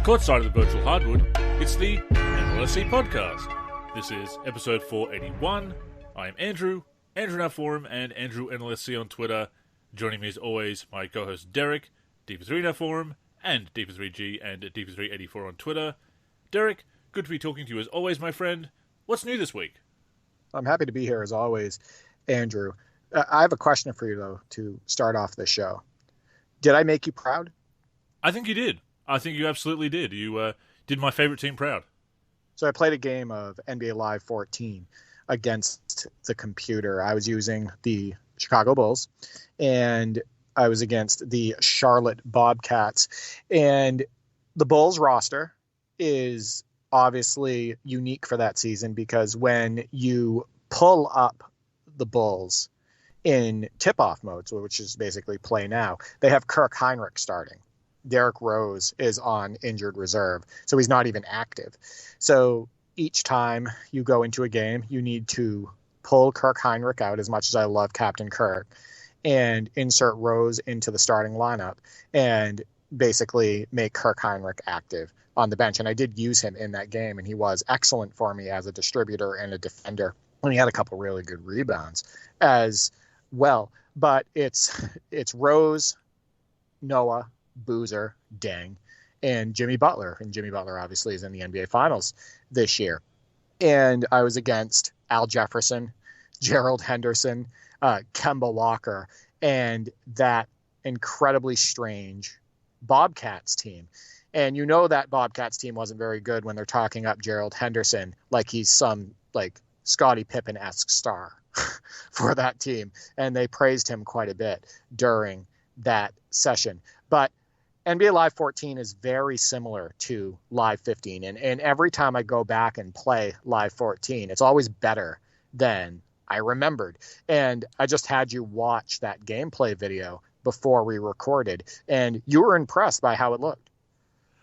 Courtside of the virtual hardwood, it's the NLSC Podcast. This is episode 481. I am Andrew in our forum, and Andrew NLSC on Twitter. Joining me as always, my co-host Derek, Deeper3 in our forum, and Deeper3G and Deeper384 on Twitter. Derek, good to be talking to you as always, my friend. What's new this week? I'm happy to be here as always, Andrew. I have a question for you, though, to start off the show. Did I make you proud? I think you did. I think you absolutely did. You did my favorite team proud. So I played a game of NBA Live 14 against the computer. I was using the Chicago Bulls, and I was against the Charlotte Bobcats. And the Bulls roster is obviously unique for that season because when you pull up the Bulls in tip-off modes, which is basically play now, they have Kirk Heinrich starting. Derrick Rose is on injured reserve, so he's not even active. So each time you go into a game, you need to pull Kirk Heinrich out, as much as I love Captain Kirk, and insert Rose into the starting lineup and basically make Kirk Heinrich active on the bench. And I did use him in that game, and he was excellent for me as a distributor and a defender. And he had a couple really good rebounds as well. But it's Rose, Noah, Boozer, Deng, and Jimmy Butler. And Jimmy Butler obviously is in the NBA Finals this year. And I was against Al Jefferson, Gerald Henderson, Kemba Walker, and that incredibly strange Bobcats team. And you know that Bobcats team wasn't very good when they're talking up Gerald Henderson like he's some like Scottie Pippen-esque star for that team. And they praised him quite a bit during that session. But NBA Live 14 is very similar to Live 15. And every time I go back and play Live 14, it's always better than I remembered. And I just had you watch that gameplay video before we recorded, and you were impressed by how it looked.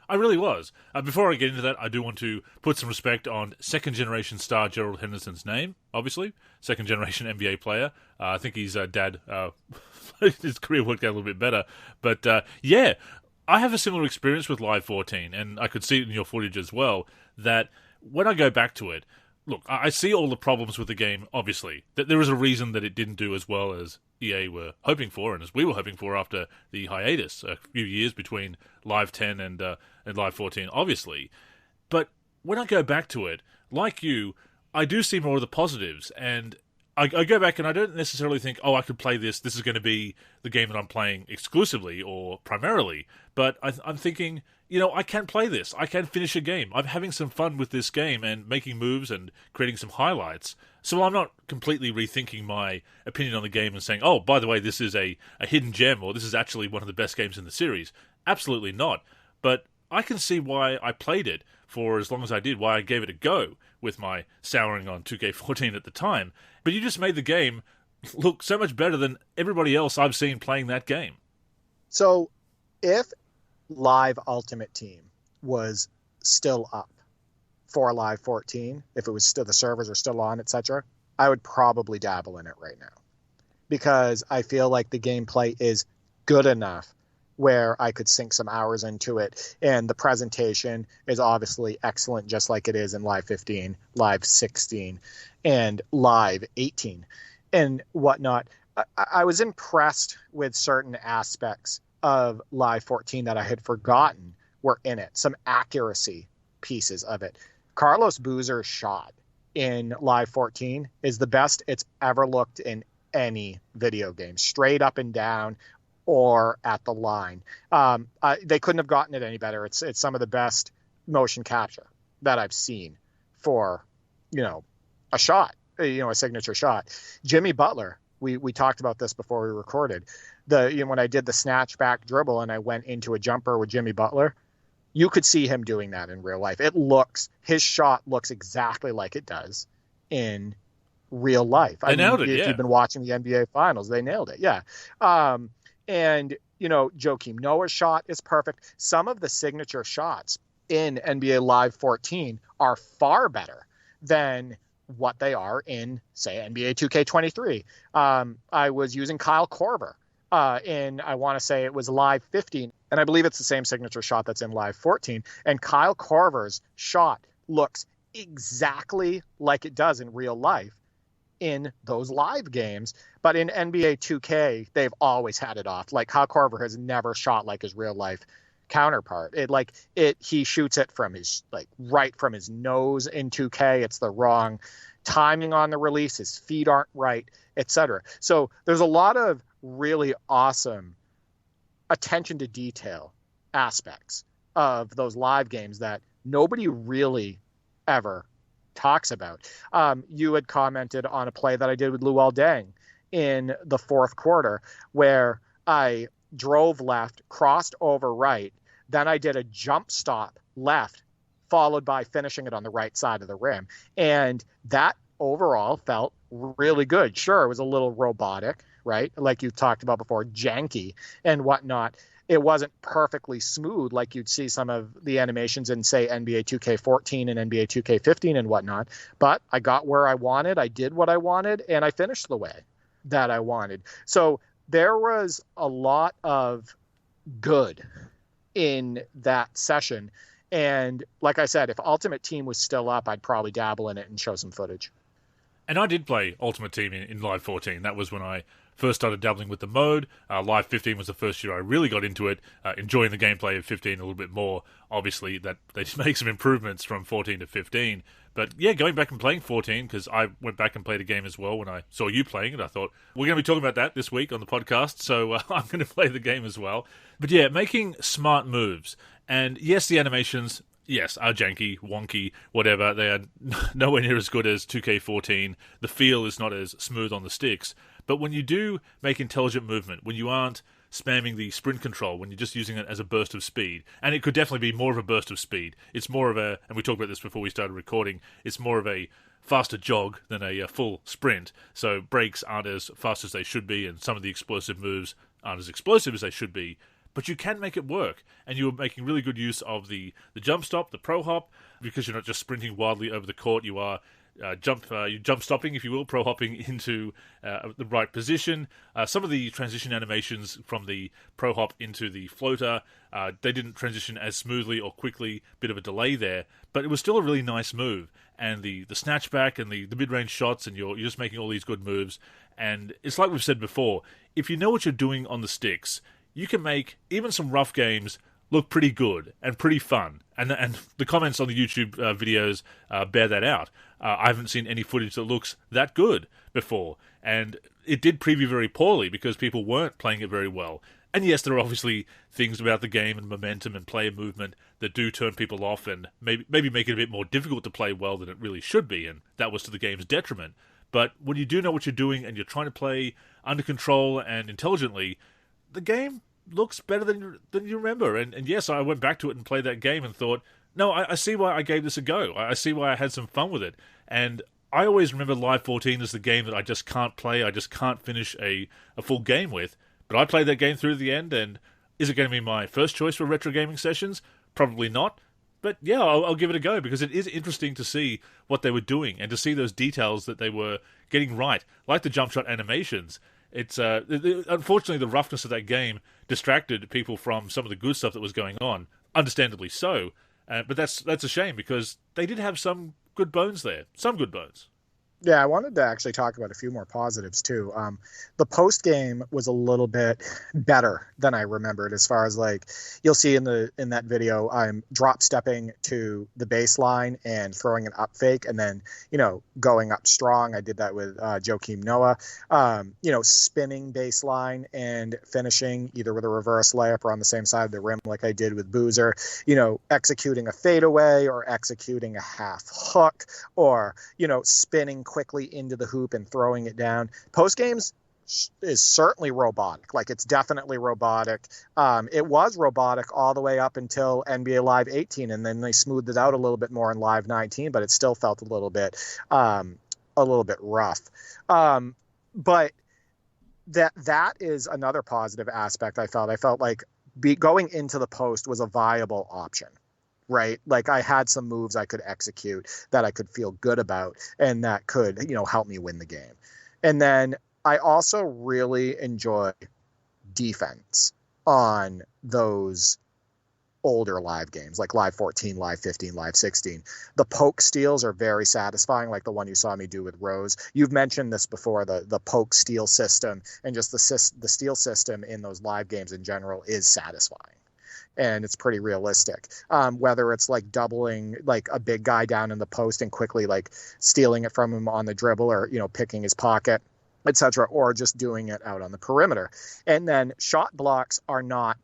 I really was. Before I get into that, I do want to put some respect on second-generation star Gerald Henderson's name, obviously. Second-generation NBA player. I think his dad, his career worked out a little bit better. But, yeah, I have a similar experience with Live 14, and I could see it in your footage as well, that when I go back to it, look, I see all the problems with the game, obviously. That there is a reason that it didn't do as well as EA were hoping for, and as we were hoping for after the hiatus, a few years between Live 10 and Live 14, obviously. But when I go back to it, like you, I do see more of the positives, and I go back and I don't necessarily think, oh, I could play this is going to be the game that I'm playing exclusively or primarily, but I'm thinking, you know, I can play this. I can finish a game. I'm having some fun with this game and making moves and creating some highlights. So I'm not completely rethinking my opinion on the game and saying, oh, by the way, this is a hidden gem or this is actually one of the best games in the series. Absolutely not. But I can see why I played it for as long as I did, why I gave it a go with my souring on 2K14 at the time. But you just made the game look so much better than everybody else I've seen playing that game. So if Live Ultimate Team was still up for Live 14, if it was still, the servers are still on, etc., I would probably dabble in it right now because I feel like the gameplay is good enough where I could sink some hours into it. And the presentation is obviously excellent, just like it is in Live 15, Live 16, and Live 18 and whatnot. I was impressed with certain aspects of Live 14 that I had forgotten were in it. Some accuracy pieces of it. Carlos Boozer's shot in Live 14 is the best it's ever looked in any video game. Straight up and down, or at the line. They couldn't have gotten it any better. It's some of the best motion capture that I've seen for, a shot, a signature shot. Jimmy Butler, we talked about this before we recorded. When I did the snatch back dribble and I went into a jumper with Jimmy Butler, you could see him doing that in real life. His shot looks exactly like it does in real life. Nailed it, if you've been watching the NBA Finals, they nailed it. Yeah. And, Joakim Noah's shot is perfect. Some of the signature shots in NBA Live 14 are far better than what they are in, say, NBA 2K23. I was using Kyle Korver in, I want to say it was Live 15, and I believe it's the same signature shot that's in Live 14. And Kyle Korver's shot looks exactly like it does in real life in those live games. But in NBA 2K, they've always had it off. Like, Kyle Korver has never shot like his real life counterpart. He shoots it from his, like, right from his nose in 2K. It's the wrong timing on the release. His feet aren't right, etc. So there's a lot of really awesome attention to detail aspects of those live games that nobody really ever talks about. You had commented on a play that I did with Luol Deng in the fourth quarter where I drove left, crossed over right, then I did a jump stop left, followed by finishing it on the right side of the rim. And that overall felt really good. Sure, it was a little robotic, right? Like you talked about before, janky and whatnot. It wasn't perfectly smooth like you'd see some of the animations in, say, NBA 2K14 and NBA 2K15 and whatnot. But I got where I wanted, I did what I wanted, and I finished the way that I wanted. So there was a lot of good in that session. And like I said, if Ultimate Team was still up, I'd probably dabble in it and show some footage. And I did play Ultimate Team in Live 14. That was when I first started dabbling with the mode. Live 15 was the first year I really got into it, enjoying the gameplay of 15 a little bit more. Obviously, that they make some improvements from 14 to 15. But yeah, going back and playing 14, because I went back and played a game as well when I saw you playing it. I thought, we're going to be talking about that this week on the podcast, so I'm going to play the game as well. But yeah, making smart moves. And yes, the animations, yes, are janky, wonky, whatever. They are nowhere near as good as 2K14. The feel is not as smooth on the sticks. But when you do make intelligent movement, when you aren't spamming the sprint control, when you're just using it as a burst of speed, and it could definitely be more of a burst of speed. It's more of a, and we talked about this before we started recording, it's more of a faster jog than a full sprint. So breaks aren't as fast as they should be, and some of the explosive moves aren't as explosive as they should be. But you can make it work, and you're making really good use of the jump stop, the pro hop, because you're not just sprinting wildly over the court. You are jump stopping, if you will, pro hopping into the right position. Some of the transition animations from the pro hop into the floater, they didn't transition as smoothly or quickly, bit of a delay there, but it was still a really nice move. And the snatchback and the mid-range shots, and you're just making all these good moves. And it's like we've said before, if you know what you're doing on the sticks, you can make even some rough games look pretty good and pretty fun. And the comments on the YouTube videos bear that out. I haven't seen any footage that looks that good before. And it did preview very poorly because people weren't playing it very well. And yes, there are obviously things about the game and momentum and player movement that do turn people off and maybe make it a bit more difficult to play well than it really should be. And that was to the game's detriment. But when you do know what you're doing and you're trying to play under control and intelligently, the game looks better than you remember. And yes, I went back to it and played that game and thought, no, I see why I gave this a go. I see why I had some fun with it. And I always remember Live 14 as the game that I just can't play. I just can't finish a full game with. But I played that game through to the end, and is it going to be my first choice for retro gaming sessions? Probably not. But yeah, I'll give it a go, because it is interesting to see what they were doing and to see those details that they were getting right, like the jump shot animations. It's unfortunately, the roughness of that game distracted people from some of the good stuff that was going on, understandably so. But that's a shame, because they did have some good bones there, some good bones. Yeah, I wanted to actually talk about a few more positives too. The post game was a little bit better than I remembered, as far as, like, you'll see in that video, I'm drop stepping to the baseline and throwing an up fake, and then going up strong. I did that with Joakim Noah. Spinning baseline and finishing either with a reverse layup or on the same side of the rim, like I did with Boozer. Executing a fadeaway or executing a half hook, or spinning quickly into the hoop and throwing it down. Post games is certainly robotic. Like, it's definitely robotic. It was robotic all the way up until NBA Live 18, and then they smoothed it out a little bit more in Live 19, but it still felt a little bit rough. But that is another positive aspect. I felt like going into the post was a viable option. Right? Like, I had some moves I could execute that I could feel good about, and that could, help me win the game. And then I also really enjoy defense on those older live games, like Live 14, Live 15, Live 16. The poke steals are very satisfying, like the one you saw me do with Rose. You've mentioned this before, the poke steal system, and just the steal system in those live games in general is satisfying. And it's pretty realistic. Whether it's like doubling like a big guy down in the post and quickly like stealing it from him on the dribble, or, you know, picking his pocket, etc., or just doing it out on the perimeter. And then shot blocks are not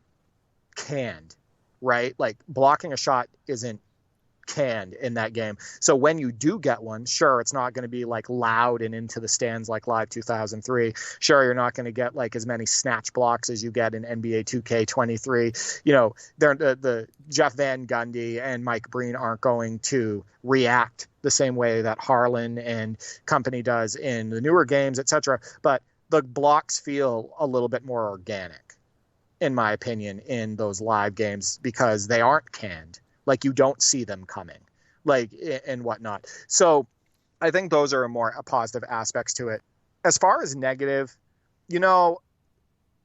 canned, right? Like blocking a shot isn't canned in that game. So when you do get one, sure, it's not going to be like loud and into the stands like Live 2003. Sure, you're not going to get like as many snatch blocks as you get in NBA 2K23. You know, the Jeff Van Gundy and Mike Breen aren't going to react the same way that Harlan and company does in the newer games, etc. But the blocks feel a little bit more organic, in my opinion, in those live games because they aren't canned. Like you don't see them coming, like, and whatnot. So I think those are more positive aspects to it. As far as negative, you know,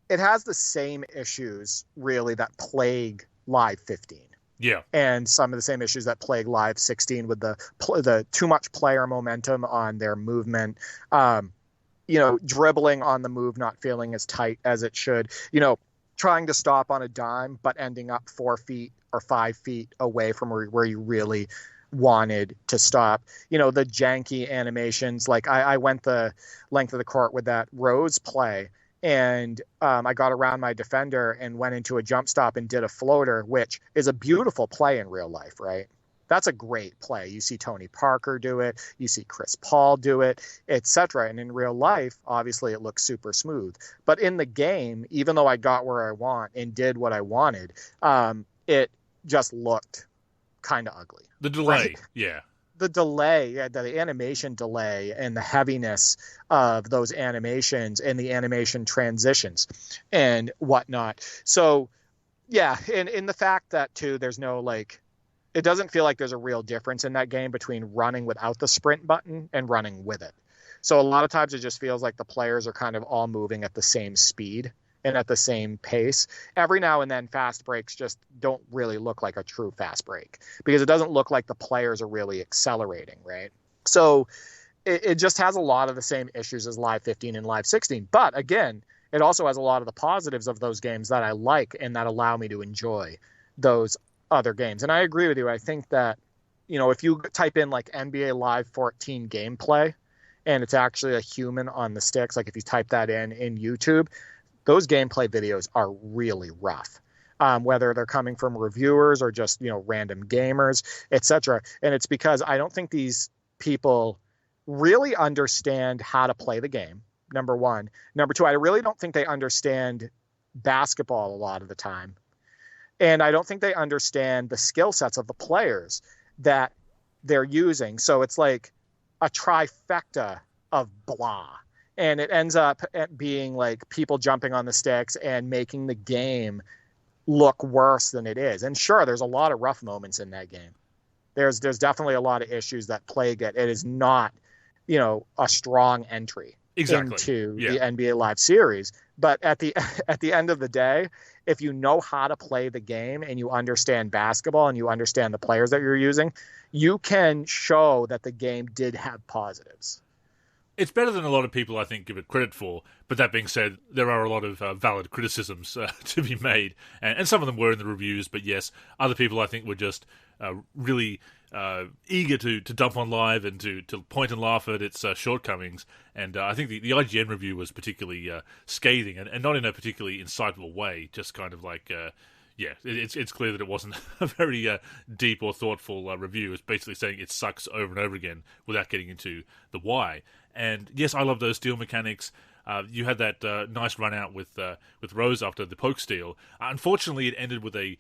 it has the same issues really that plague Live 15. Yeah. And some of the same issues that plague Live 16 with the too much player momentum on their movement, you know, dribbling on the move, not feeling as tight as it should, you know, trying to stop on a dime, but ending up 4 feet or 5 feet away from where you really wanted to stop. You know, the janky animations, like I went the length of the court with that Rose play, and I got around my defender and went into a jump stop and did a floater, which is a beautiful play in real life, right? That's a great play. You see Tony Parker do it. You see Chris Paul do it, etc. And in real life, obviously, it looks super smooth. But in the game, even though I got where I want and did what I wanted, it just looked kind of ugly. The delay, right? yeah. The delay, the animation delay and the heaviness of those animations and the animation transitions and whatnot. So, yeah, and in the fact that, too, there's no, like, it doesn't feel like there's a real difference in that game between running without the sprint button and running with it. So a lot of times it just feels like the players are kind of all moving at the same speed and at the same pace. Every now and then fast breaks just don't really look like a true fast break because it doesn't look like the players are really accelerating, right? So it just has a lot of the same issues as Live 15 and Live 16. But again, it also has a lot of the positives of those games that I like and that allow me to enjoy those other games. And I agree with you. I think that, you know, if you type in like NBA Live 14 gameplay and it's actually a human on the sticks, like if you type that in YouTube, those gameplay videos are really rough, whether they're coming from reviewers or just, you know, random gamers, etc. And it's because I don't think these people really understand how to play the game, number one. Number two, I really don't think they understand basketball a lot of the time. And I don't think they understand the skill sets of the players that they're using. So it's like a trifecta of blah. And it ends up being like people jumping on the sticks and making the game look worse than it is. And sure, there's a lot of rough moments in that game. There's definitely a lot of issues that plague it. It is not, you know, a strong entry into the NBA Live series. But at the end of the day, if you know how to play the game and you understand basketball and you understand the players that you're using, you can show that the game did have positives. It's better than a lot of people, I think, give it credit for. But that being said, there are a lot of valid criticisms to be made. And some of them were in the reviews. But yes, other people, I think, were just really eager to dump on Live and to point and laugh at its shortcomings. And I think the IGN review was particularly scathing and not in a particularly insightful way. Just kind of like... it's clear that it wasn't a very deep or thoughtful review. It's basically saying it sucks over and over again without getting into the why. And yes, I love those steal mechanics. You had that nice run out with Rose after the poke steal. Unfortunately, it ended with a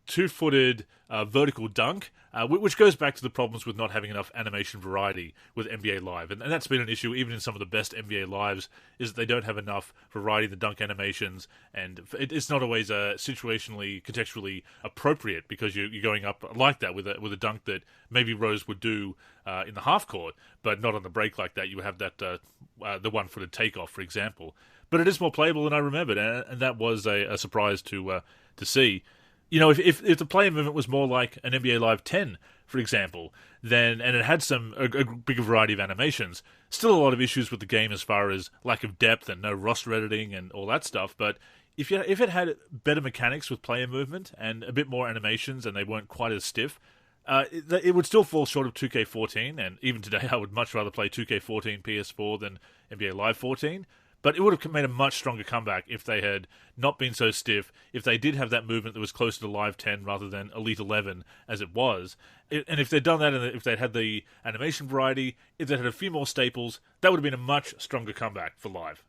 two-footed vertical dunk, which goes back to the problems with not having enough animation variety with NBA Live. And that's been an issue even in some of the best NBA Lives, is that they don't have enough variety in the dunk animations, and it's not always situationally, contextually appropriate, because you're going up like that with a dunk that maybe Rose would do in the half court, but not on the break like that. You have that the one-footed takeoff, for example. But it is more playable than I remembered, and that was a surprise to see. You know, if the play movement was more like an NBA Live 10, for example, then, and it had a bigger variety of animations, still a lot of issues with the game as far as lack of depth and no roster editing and all that stuff. But if it had better mechanics with player movement and a bit more animations, and they weren't quite as stiff, it would still fall short of 2K14. And even today, I would much rather play 2K14 PS4 than NBA Live 14. But it would have made a much stronger comeback if they had not been so stiff, if they did have that movement that was closer to Live 10 rather than Elite 11 as it was. And if they'd done that, and if they'd had the animation variety, if they had a few more staples, that would have been a much stronger comeback for Live.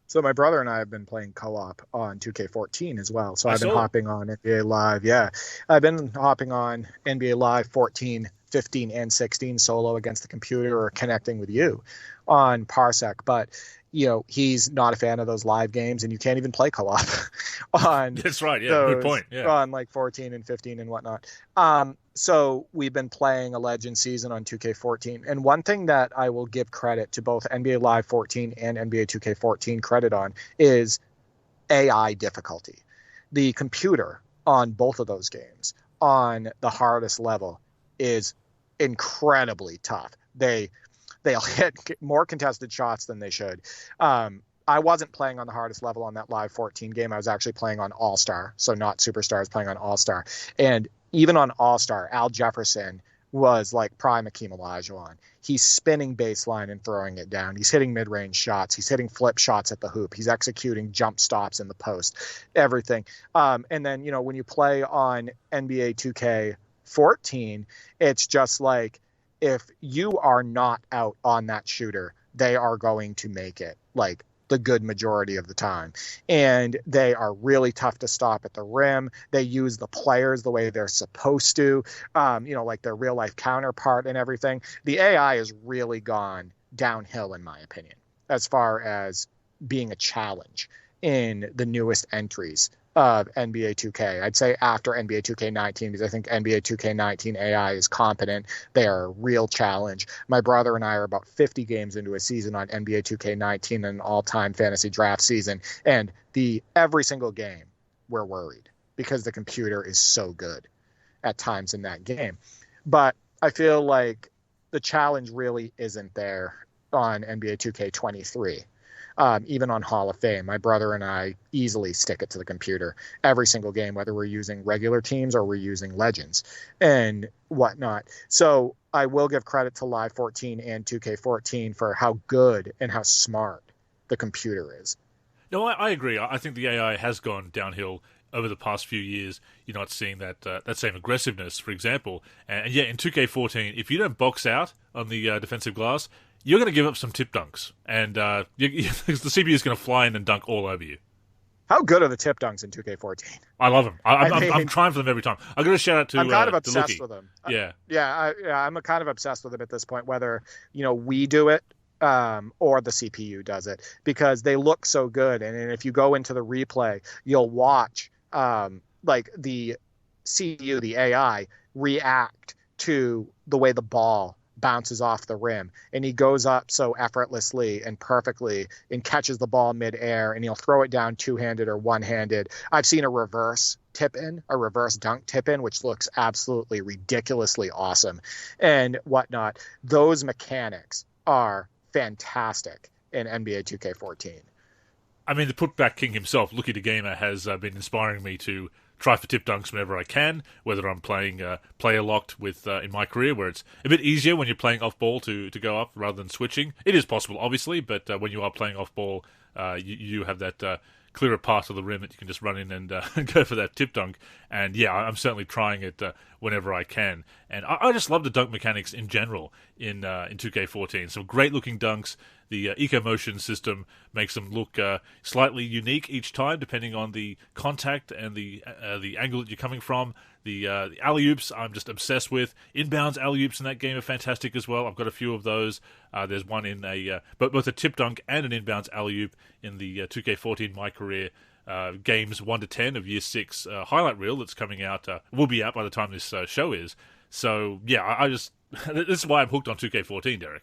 So my brother and I have been playing co-op on 2K14 as well. So I've been hopping on NBA Live. Yeah, I've been hopping on NBA Live 14, 15, and 16 solo against the computer, or connecting with you on Parsec. But he's not a fan of those live games, and you can't even play co-op on. That's right. Yeah, good point. Yeah, on like 14 and 15 and whatnot. So we've been playing a Legend season on 2K14, and one thing that I will give credit to both NBA Live 14 and NBA 2K14 credit on is AI difficulty. The computer on both of those games on the hardest level is incredibly tough. They'll hit more contested shots than they should. I wasn't playing on the hardest level on that Live 14 game. I was actually playing on All-Star, so not Superstar. I was playing on All-Star. And even on All-Star, Al Jefferson was like prime Akeem Olajuwon. He's spinning baseline and throwing it down. He's hitting mid-range shots. He's hitting flip shots at the hoop. He's executing jump stops in the post, everything. And then, when you play on NBA 2K14, it's just like, if you are not out on that shooter, they are going to make it, like, the good majority of the time. And they are really tough to stop at the rim. They use the players the way they're supposed to, like their real life counterpart and everything. The AI has really gone downhill, in my opinion, as far as being a challenge in the newest entries of NBA 2K. I'd say after NBA 2K19, because I think NBA 2K19 AI is competent. They are a real challenge. My brother and I are about 50 games into a season on NBA 2K19, an all-time fantasy draft season, and every single game we're worried because the computer is so good at times in that game. But I feel like the challenge really isn't there on NBA 2K23. Even on Hall of Fame, my brother and I easily stick it to the computer every single game, whether we're using regular teams or we're using Legends and whatnot. So I will give credit to Live 14 and 2K14 for how good and how smart the computer is. No, I agree. I think the AI has gone downhill over the past few years. You're not seeing that same aggressiveness, for example. And yeah, in 2K14, if you don't box out on the defensive glass, you're going to give up some tip dunks, and the CPU is going to fly in and dunk all over you. How good are the tip dunks in 2K14? I love them. I'm trying for them every time. I'm going to shout out to I'm kind of obsessed with them. Yeah. I'm kind of obsessed with them at this point, whether we do it or the CPU does it, because they look so good. And if you go into the replay, you'll watch like the CPU, the AI, react to the way the ball bounces off the rim, and he goes up so effortlessly and perfectly and catches the ball midair, and he'll throw it down two-handed or one-handed. I've seen a reverse dunk tip in, which looks absolutely ridiculously awesome and whatnot. Those mechanics are fantastic in NBA 2K14. I mean, the putback king himself, Lucky the Gamer, has been inspiring me to try for tip dunks whenever I can, whether I'm playing player locked with in my career, where it's a bit easier when you're playing off ball to go up rather than switching. It is possible, obviously, but when you are playing off ball, you have that clearer path of the rim that you can just run in and go for that tip dunk. And yeah, I'm certainly trying it whenever I can. And I just love the dunk mechanics in general in 2K14. Some great looking dunks. The eco-motion system makes them look slightly unique each time, depending on the contact and the angle that you're coming from. The alley-oops I'm just obsessed with. Inbounds alley-oops in that game are fantastic as well. I've got a few of those. There's one in both a tip dunk and an inbounds alley-oop in the 2K14 My Career games 1 to 10 of Year 6 highlight reel that's coming out. Will be out by the time this show is. So, yeah, I just... this is why I'm hooked on 2K14, Derek.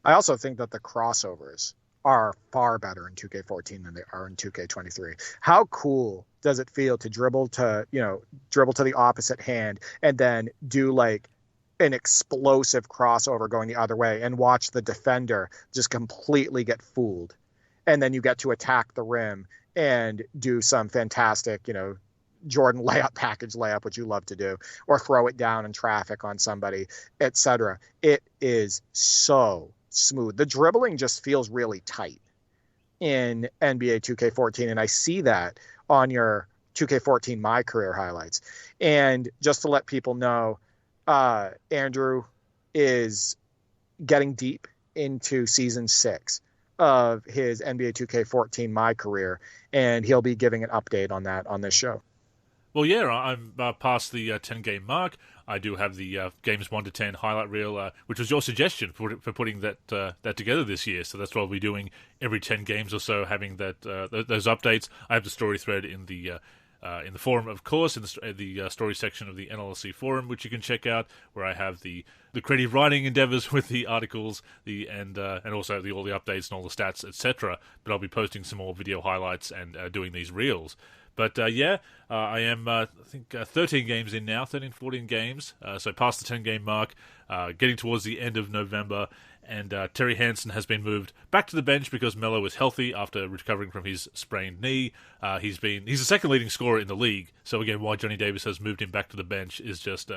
I also think that the crossovers are far better in 2K14 than they are in 2K23. How cool does it feel to dribble to the opposite hand and then do like an explosive crossover going the other way and watch the defender just completely get fooled? And then you get to attack the rim and do some fantastic, Jordan package layup, which you love to do, or throw it down in traffic on somebody, etc. It is so smooth. The dribbling just feels really tight in NBA 2K14, and I see that on your 2K14 My Career highlights. And just to let people know, Andrew is getting deep into Season 6 of his NBA 2K14 My Career, and he'll be giving an update on that on this show. Well, yeah, I'm past the 10-game mark. I do have the games 1 to 10 highlight reel, which was your suggestion for putting that together this year. So that's what we'll be doing every 10 games or so, having those updates. I have the story thread in the forum, of course, in the story section of the NLSC forum, which you can check out, where I have the creative writing endeavors with the articles, and also all the updates and all the stats, etc. But I'll be posting some more video highlights and doing these reels. But I am, I think, 13 games in now, 13, 14 games, so past the 10-game mark, getting towards the end of November, and Terry Hansen has been moved back to the bench because Melo is healthy after recovering from his sprained knee. He's the second leading scorer in the league, so again, why Johnny Davis has moved him back to the bench is just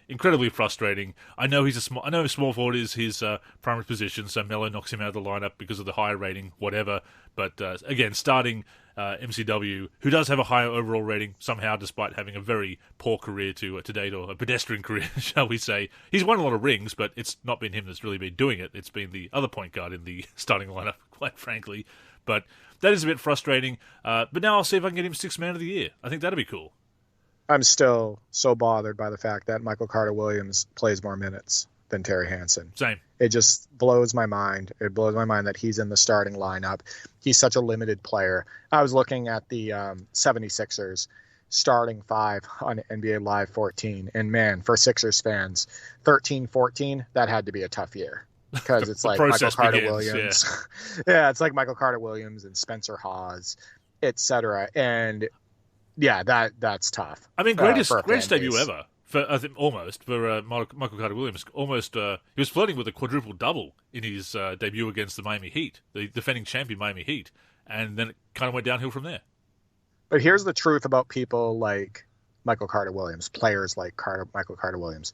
incredibly frustrating. I know small forward is his primary position, so Melo knocks him out of the lineup because of the higher rating, whatever. But again, starting MCW, who does have a higher overall rating somehow, despite having a very poor career to date, or a pedestrian career, shall we say. He's won a lot of rings, but it's not been him that's really been doing it. It's been the other point guard in the starting lineup, quite frankly. But that is a bit frustrating. But now I'll see if I can get him 6th man of the year. I think that'd be cool. I'm still so bothered by the fact that Michael Carter-Williams plays more minutes than Terry Hansen. Same. It just blows my mind. It blows my mind that he's in the starting lineup. He's such a limited player. I was looking at the 76ers starting 5 on NBA Live 14, and man, for Sixers fans, 13-14, that had to be a tough year. Because it's like Michael Carter-Williams. Yeah, it's like Michael Carter-Williams and Spencer Hawes, etc. And yeah, that's tough. I mean, greatest debut ever. I think almost for Michael Carter-Williams. Almost, he was flirting with a quadruple double in his debut against the Miami Heat, the defending champion Miami Heat, and then it kind of went downhill from there. But here's the truth about people like Michael Carter-Williams, players like Michael Carter-Williams.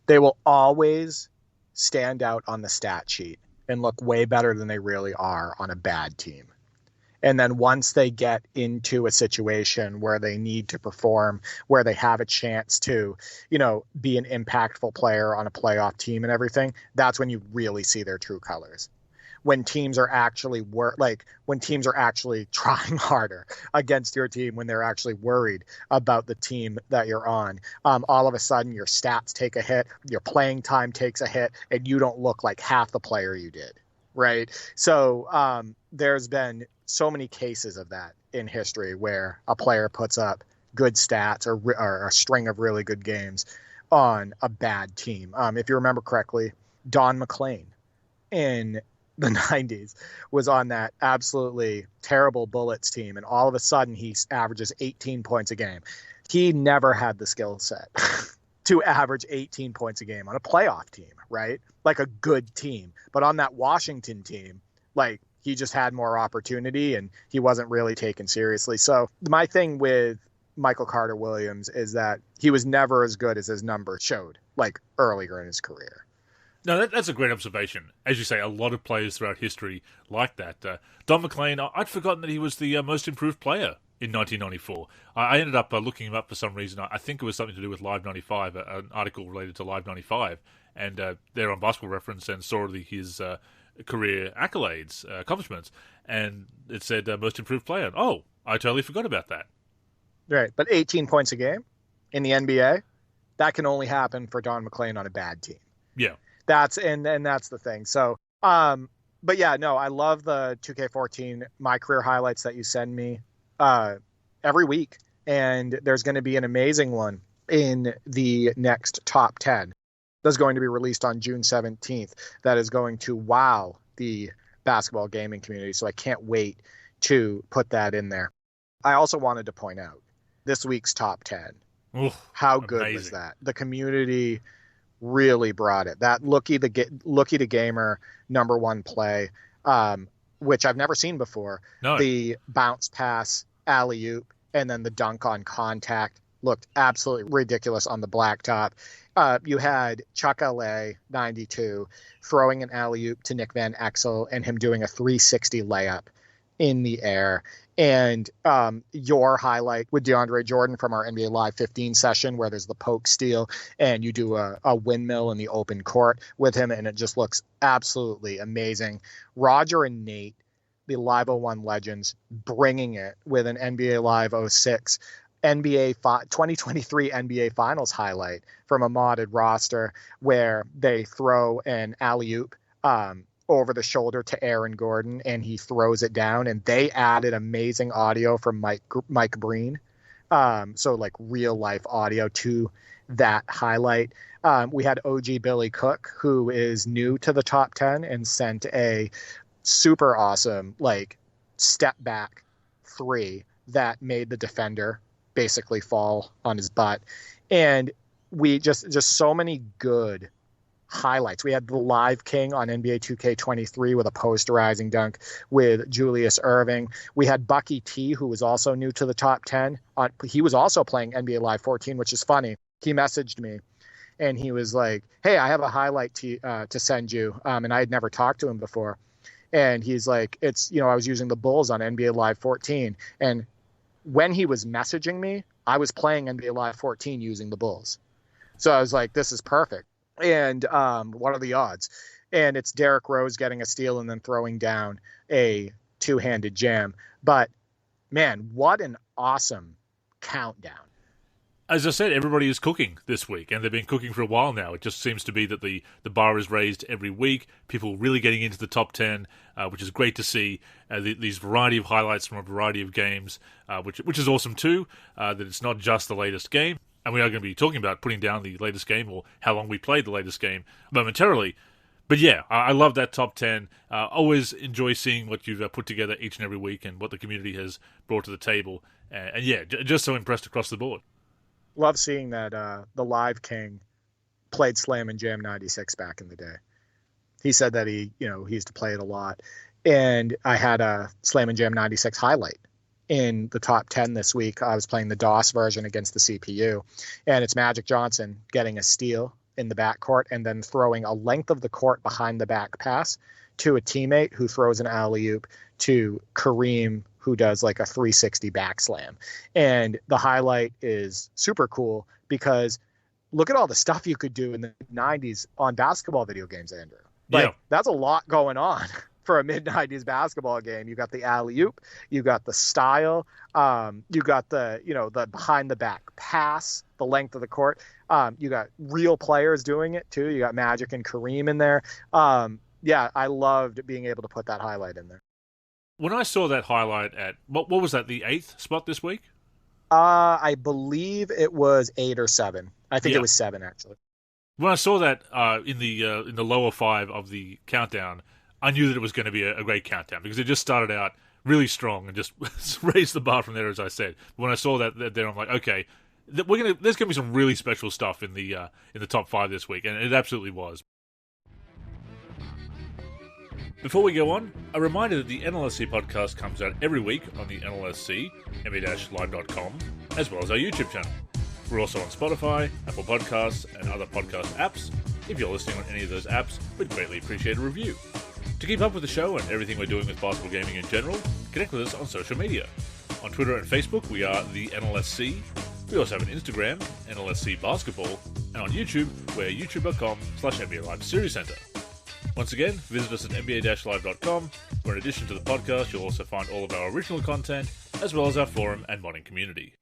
They will always stand out on the stat sheet and look way better than they really are on a bad team. And then once they get into a situation where they need to perform, where they have a chance to, be an impactful player on a playoff team and everything, that's when you really see their true colors. When teams are actually trying harder against your team, when they're actually worried about the team that you're on, all of a sudden your stats take a hit, your playing time takes a hit, and you don't look like half the player you did. Right. So there's been so many cases of that in history where a player puts up good stats or a string of really good games on a bad team. If you remember correctly, Don McClain in the 90s was on that absolutely terrible Bullets team, and all of a sudden he averages 18 points a game. He never had the skill set to average 18 points a game on a playoff team, right? Like a good team. But on that Washington team, like, he just had more opportunity and he wasn't really taken seriously. So my thing with Michael Carter-Williams is that he was never as good as his numbers showed, like, earlier in his career. No, that's a great observation. As you say, a lot of players throughout history like that. Don McClain, I'd forgotten that he was the most improved player in 1994. I ended up looking him up for some reason. I think it was something to do with Live 95, an article related to Live 95, and they're on Basketball Reference and saw his career accolades, accomplishments, and it said most improved player. Oh, I totally forgot about that. Right, but 18 points a game? in the NBA, that can only happen for Don McLean on a bad team. Yeah. That's the thing. So, but yeah, no, I love the 2K14 My Career highlights that you send me every week. And there's going to be an amazing one in the next top 10 that's going to be released on June 17th. That is going to wow the basketball gaming community. So I can't wait to put that in there. I also wanted to point out this week's top 10. Oof, how good amazing. was that? The community really brought it. That Lookie the Gamer #1 play, which I've never seen before. No. The bounce pass, alley-oop, and then the dunk on contact looked absolutely ridiculous on the blacktop. You had Chuck LA 92 throwing an alley-oop to Nick Van Exel and him doing a 360 layup in the air. And your highlight with DeAndre Jordan from our NBA Live 15 session, where there's the poke steal and you do a windmill in the open court with him, and it just looks absolutely amazing. Roger and Nate, the Live 01 legends, bringing it with an NBA Live 06 2023 NBA Finals highlight from a modded roster where they throw an alley-oop over the shoulder to Aaron Gordon, and he throws it down, and they added amazing audio from Mike Breen. So like real life audio to that highlight. We had OG Billy Cook, who is new to the top 10 and sent a super awesome, like step back 3 that made the defender basically fall on his butt. And we just so many good highlights. We had the Live King on NBA 2K23 with a posterizing dunk with Julius Erving. We had Bucky T, who was also new to the top 10. He was also playing NBA Live 14, which is funny. He messaged me and he was like, hey, I have a highlight to send you. And I had never talked to him before. And he's like, I was using the Bulls on NBA Live 14. And when he was messaging me, I was playing NBA Live 14 using the Bulls. So I was like, this is perfect. And what are the odds? And it's Derrick Rose getting a steal and then throwing down a two-handed jam. But, man, what an awesome countdown. As I said, everybody is cooking this week, and they've been cooking for a while now. It just seems to be that the bar is raised every week. People really getting into the top 10, which is great to see. These variety of highlights from a variety of games, which is awesome too, that it's not just the latest game. And we are going to be talking about putting down the latest game or how long we played the latest game momentarily. But yeah, I love that top 10. Always enjoy seeing what you've put together each and every week and what the community has brought to the table. And yeah, just so impressed across the board. Love seeing that the Live King played Slam and Jam 96 back in the day. He said that he used to play it a lot. And I had a Slam and Jam 96 highlight in the top 10 this week. I was playing the DOS version against the CPU. And it's Magic Johnson getting a steal in the backcourt and then throwing a length of the court behind the back pass to a teammate who throws an alley-oop to Kareem, who does like a 360 back slam. And the highlight is super cool because look at all the stuff you could do in the 90s on basketball video games, Andrew. Like, that's a lot going on for a mid-90s basketball game. You got the alley-oop, you got the style, you got the behind the back pass, the length of the court. You got real players doing it too. You got Magic and Kareem in there. Yeah, I loved being able to put that highlight in there. When I saw that highlight at, what was that, the 8th spot this week? I believe it was 8 or 7. I think it was 7, actually. When I saw that in the lower 5 of the countdown, I knew that it was going to be a great countdown because it just started out really strong and just raised the bar from there, as I said. But when I saw that there, I'm like, okay, there's going to be some really special stuff in the top 5 this week, and it absolutely was. Before we go on, a reminder that the NLSC Podcast comes out every week on the NLSC, NBA-live.com, as well as our YouTube channel. We're also on Spotify, Apple Podcasts, and other podcast apps. If you're listening on any of those apps, we'd greatly appreciate a review. To keep up with the show and everything we're doing with basketball gaming in general, connect with us on social media. On Twitter and Facebook, we are the NLSC. We also have an Instagram, NLSC Basketball, and on YouTube, we're youtube.com/NBA Live Series Center. Once again, visit us at nba-live.com, where in addition to the podcast, you'll also find all of our original content, as well as our forum and modding community.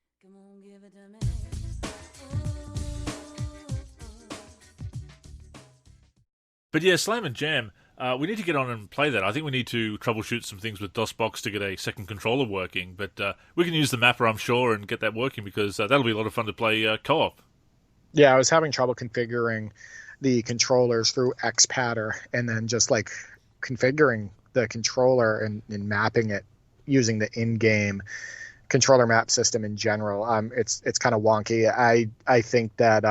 But yeah, Slam and Jam, we need to get on and play that. I think we need to troubleshoot some things with DOSBox to get a second controller working. But we can use the mapper, I'm sure, and get that working because that'll be a lot of fun to play co-op. Yeah, I was having trouble configuring the controllers through XPatter and then just like configuring the controller and mapping it using the in-game controller map system in general. It's kind of wonky. I think that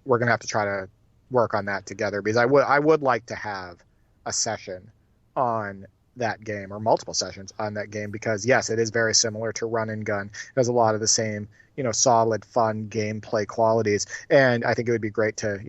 we're gonna have to try to work on that together because I would like to have a session on that game or multiple sessions on that game because yes, it is very similar to Run and Gun. It has a lot of the same, solid, fun gameplay qualities, and I think it would be great to,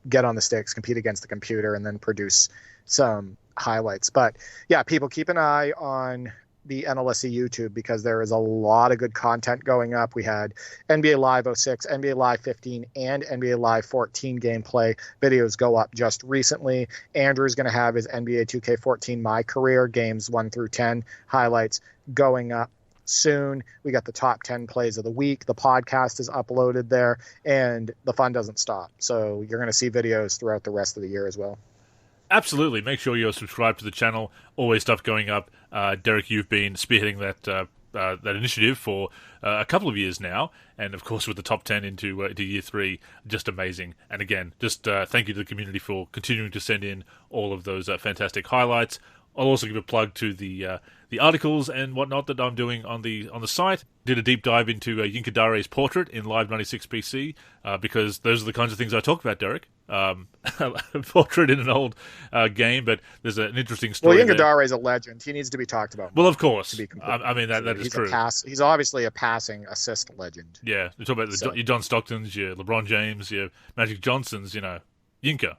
get on the sticks, compete against the computer, and then produce some highlights. But yeah, people keep an eye on the NLSC YouTube because there is a lot of good content going up. We had NBA Live 06, NBA Live 15, and NBA Live 14 gameplay videos go up just recently. Andrew's going to have his NBA 2K14 My Career games 1 through 10 highlights going up soon. We got the top 10 plays of the week. The podcast is uploaded there, and the fun doesn't stop. So you're going to see videos throughout the rest of the year as well. Absolutely. Make sure you're subscribed to the channel. Always stuff going up. Derek, you've been spearheading that initiative for a couple of years now. And, of course, with the top 10 into year 3, just amazing. And, again, just thank you to the community for continuing to send in all of those fantastic highlights. I'll also give a plug to the articles and whatnot that I'm doing on the site. Did a deep dive into Yinka Dare's portrait in Live 96 PC because those are the kinds of things I talk about, Derek. A portrait in an old game, but there's an interesting story. Well, Yinka Dare is a legend. He needs to be talked about. Well, of course. I mean, that is true. He's obviously a passing assist legend. Yeah, you talk about your John Stocktons, your LeBron James, your Magic Johnsons, Yinka.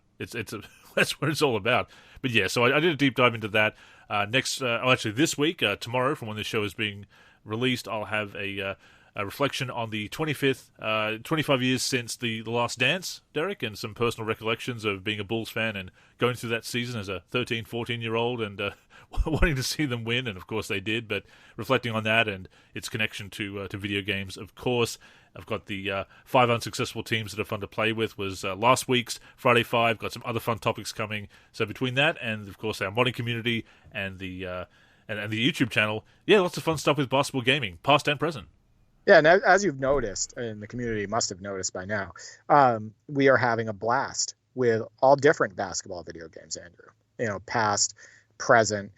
That's what it's all about. But yeah, so I did a deep dive into that. This week, tomorrow, from when this show is being released, I'll have a reflection on the 25 years since the Last Dance, Derek, and some personal recollections of being a Bulls fan and going through that season as a 13, 14-year-old and wanting to see them win, and of course they did, but reflecting on that and its connection to video games, of course. I've got the 5 unsuccessful teams that are fun to play with was last week's Friday 5. Got some other fun topics coming. So between that and, of course, our modding community and the YouTube channel, yeah, lots of fun stuff with basketball gaming, past and present. Yeah, and as you've noticed, and the community must have noticed by now, we are having a blast with all different basketball video games, Andrew. Past, present.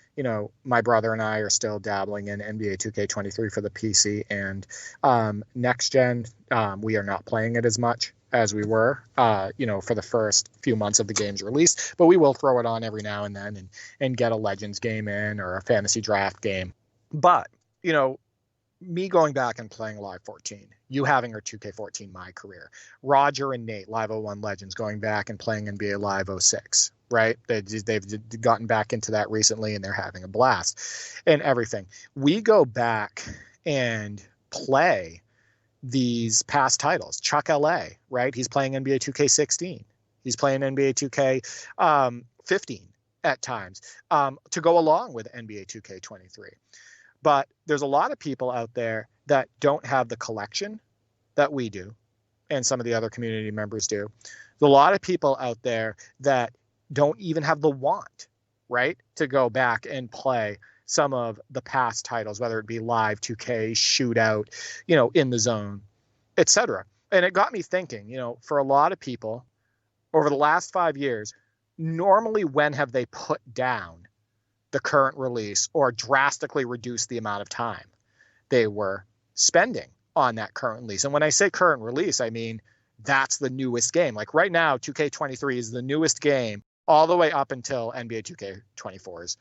My brother and I are still dabbling in NBA 2K23 for the PC, and next gen, we are not playing it as much as we were, for the first few months of the game's release, but we will throw it on every now and then and get a Legends game in or a fantasy draft game. But, me going back and playing Live 14, you having our 2K14 My Career, Roger and Nate, Live 01 Legends, going back and playing NBA Live 06, right? They've gotten back into that recently, and they're having a blast and everything. We go back and play these past titles. Chuck LA, right? He's playing NBA 2K16. He's playing NBA 2K15 at times to go along with NBA 2K23. But there's a lot of people out there that don't have the collection that we do, and some of the other community members do. There's a lot of people out there that don't even have the want, right, to go back and play some of the past titles, whether it be Live 2K, Shootout, In the Zone, etc. And it got me thinking, for a lot of people over the last 5 years, normally when have they put down the current release or drastically reduced the amount of time they were spending on that current release? And when I say current release, I mean that's the newest game. Like right now, 2K23 is the newest game all the way up until NBA 2K24's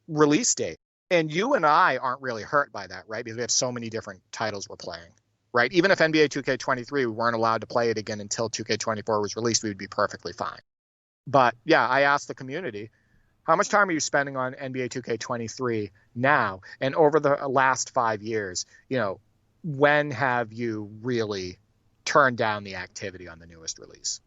release date. And you and I aren't really hurt by that, right? Because we have so many different titles we're playing, right? Even if NBA 2K23, we weren't allowed to play it again until 2K24 was released, we would be perfectly fine. But yeah, I asked the community, how much time are you spending on NBA 2K23 now? And over the last 5 years, when have you really turned down the activity on the newest release?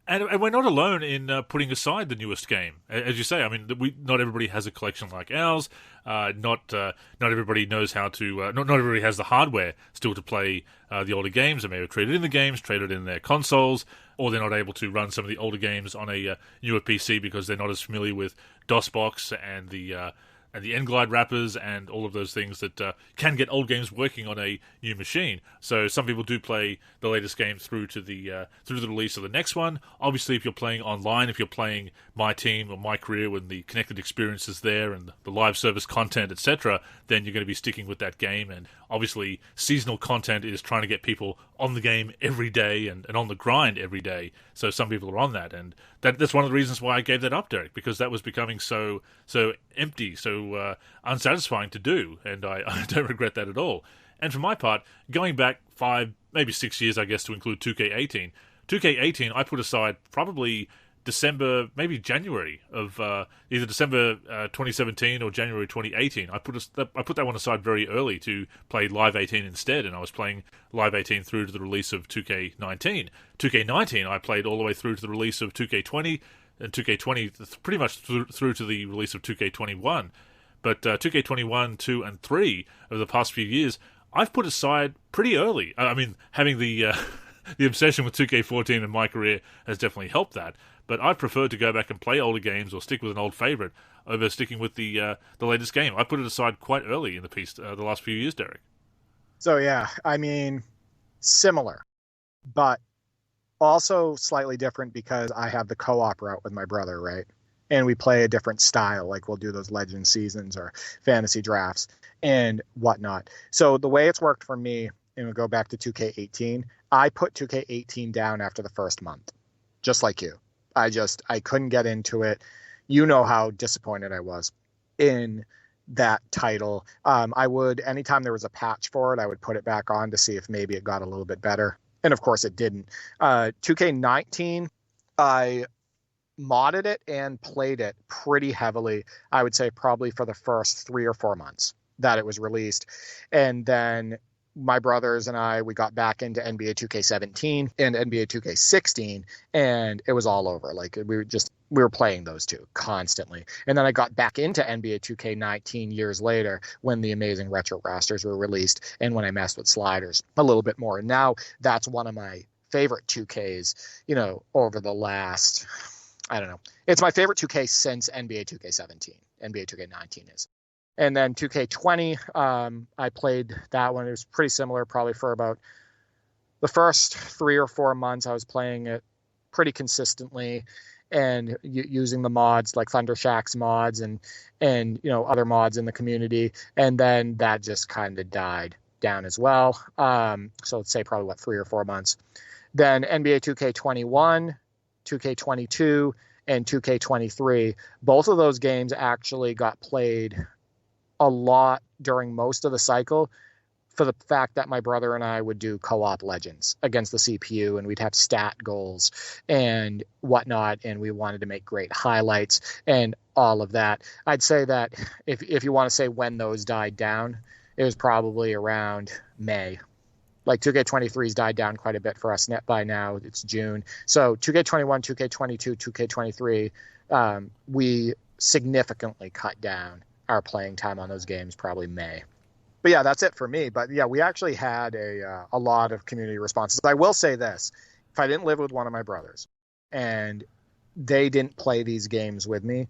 And we're not alone in putting aside the newest game, as you say. I mean, not everybody has a collection like ours. Not everybody knows how to. Not everybody has the hardware still to play the older games. They may have traded in the games, traded in their consoles, or they're not able to run some of the older games on a newer PC because they're not as familiar with DOSBox and the N-Glide wrappers and all of those things that can get old games working on a new machine. So some people do play the latest game through to the release of the next one. Obviously, if you're playing online, if you're playing My Team or My Career when the connected experience is there and the live service content, etc., then you're going to be sticking with that game. And obviously, seasonal content is trying to get people on the game every day and on the grind every day. So some people are on that. And that's one of the reasons why I gave that up, Derek, because that was becoming so empty, so unsatisfying to do, and I don't regret that at all. And for my part, going back 5, maybe 6 years, I guess, to include 2K18. 2K18, I put aside probably December, maybe January of either December 2017 or January 2018. I put that one aside very early to play Live 18 instead, and I was playing Live 18 through to the release of 2K19. 2K19, I played all the way through to the release of 2K20, and 2K20 pretty much through to the release of 2K21. But 2K21, 2, and 3 over the past few years, I've put aside pretty early. I mean, having the obsession with 2K14 in my career has definitely helped that. But I prefer to go back and play older games or stick with an old favorite over sticking with the latest game. I put it aside quite early in the piece the last few years, Derek. So yeah, I mean, similar, but also slightly different because I have the co-op route with my brother, right? And we play a different style, like we'll do those legend seasons or fantasy drafts and whatnot. So the way it's worked for me, and we'll go back to 2K18, I put 2K18 down after the first month, just like you. I couldn't get into it. You know how disappointed I was in that title. I would, anytime there was a patch for it, I would put it back on to see if maybe it got a little bit better. And of course it didn't. 2K19, I modded it and played it pretty heavily. I would say probably for the first 3 or 4 months that it was released. And then my brothers and we got back into NBA 2K17 and NBA 2K16, and it was all over. Like we were playing those two constantly. And then I got back into NBA 2K19 years later when the amazing retro rosters were released and when I messed with sliders a little bit more. And now that's one of my favorite 2Ks, over the last, I don't know. It's my favorite 2K since NBA 2K17. NBA 2K19 is. And then 2K20, I played that one. It was pretty similar, probably for about the first 3 or 4 months. I was playing it pretty consistently and using the mods like Thundershack's mods and other mods in the community. And then that just kind of died down as well. So let's say probably 3 or 4 months. Then NBA 2K21, 2K22, and 2K23. Both of those games actually got played a lot during most of the cycle for the fact that my brother and I would do co-op legends against the CPU, and we'd have stat goals and whatnot, and we wanted to make great highlights and all of that. I'd say that if you want to say when those died down, it was probably around May. Like 2K23's died down quite a bit for us by now. It's June. So 2K21, 2K22, 2K23, we significantly cut down our playing time on those games, probably May. But yeah, that's it for me. But yeah, we actually had a lot of community responses. I will say this. If I didn't live with one of my brothers and they didn't play these games with me,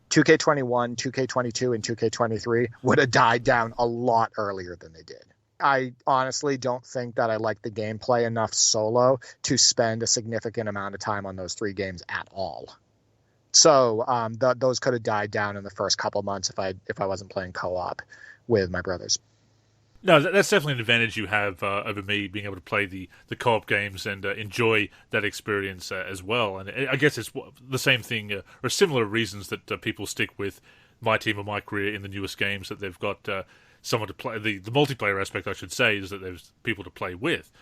2K21, 2K22, and 2K23 would have died down a lot earlier than they did. I honestly don't think that I like the gameplay enough solo to spend a significant amount of time on those 3 games at all. So those could have died down in the first couple months if I wasn't playing co-op with my brothers. No, that's definitely an advantage you have over me, being able to play the co-op games and enjoy that experience as well. And I guess it's the same thing, or similar reasons that people stick with My Team or My Career in the newest games, that they've got someone to play. The multiplayer aspect, I should say, is that there's people to play with.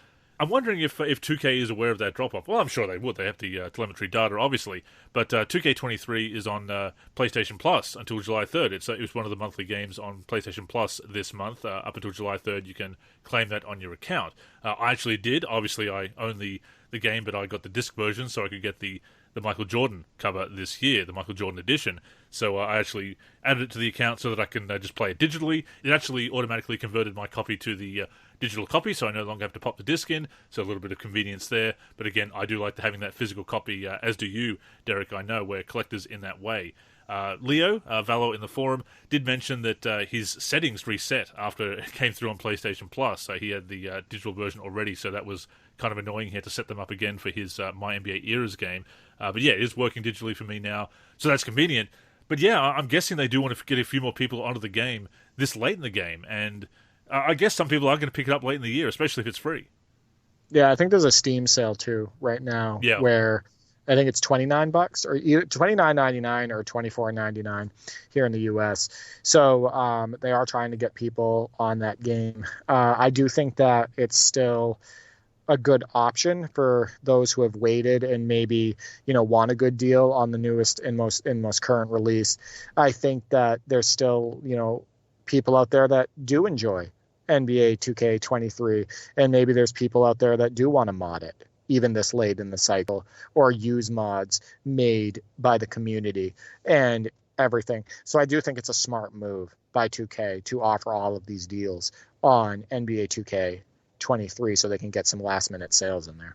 I'm wondering if 2K is aware of that drop-off. Well, I'm sure they would. They have the telemetry data, obviously. But 2K23 is on PlayStation Plus until July 3rd. It was one of the monthly games on PlayStation Plus this month. Up until July 3rd, you can claim that on your account. I actually did. Obviously, I own the game, but I got the disc version so I could get the Michael Jordan cover this year, the Michael Jordan edition. So I actually added it to the account so that I can just play it digitally. It actually automatically converted my copy to the digital copy, so I no longer have to pop the disc in, so a little bit of convenience there. But again, I do like having that physical copy, as do you, Derek. I know we're collectors in that way. Leo, Valo in the forum, did mention that his settings reset after it came through on PlayStation Plus. So he had the digital version already, so that was kind of annoying. He had to set them up again for his My NBA Eras game. But yeah, it is working digitally for me now, so that's convenient. But yeah, I'm guessing they do want to get a few more people onto the game this late in the game, and I guess some people are going to pick it up late in the year, especially if it's free. Yeah, I think there's a Steam sale too right now, where I think it's $29 or $29.99 or $24.99 here in the U.S. So they are trying to get people on that game. I do think that it's still a good option for those who have waited and maybe, want a good deal on the newest and most current release. I think that there's still, people out there that do enjoy NBA 2K23, and maybe there's people out there that do want to mod it even this late in the cycle, or use mods made by the community and everything. So I do think it's a smart move by 2K to offer all of these deals on NBA 2K23 so they can get some last minute sales in there.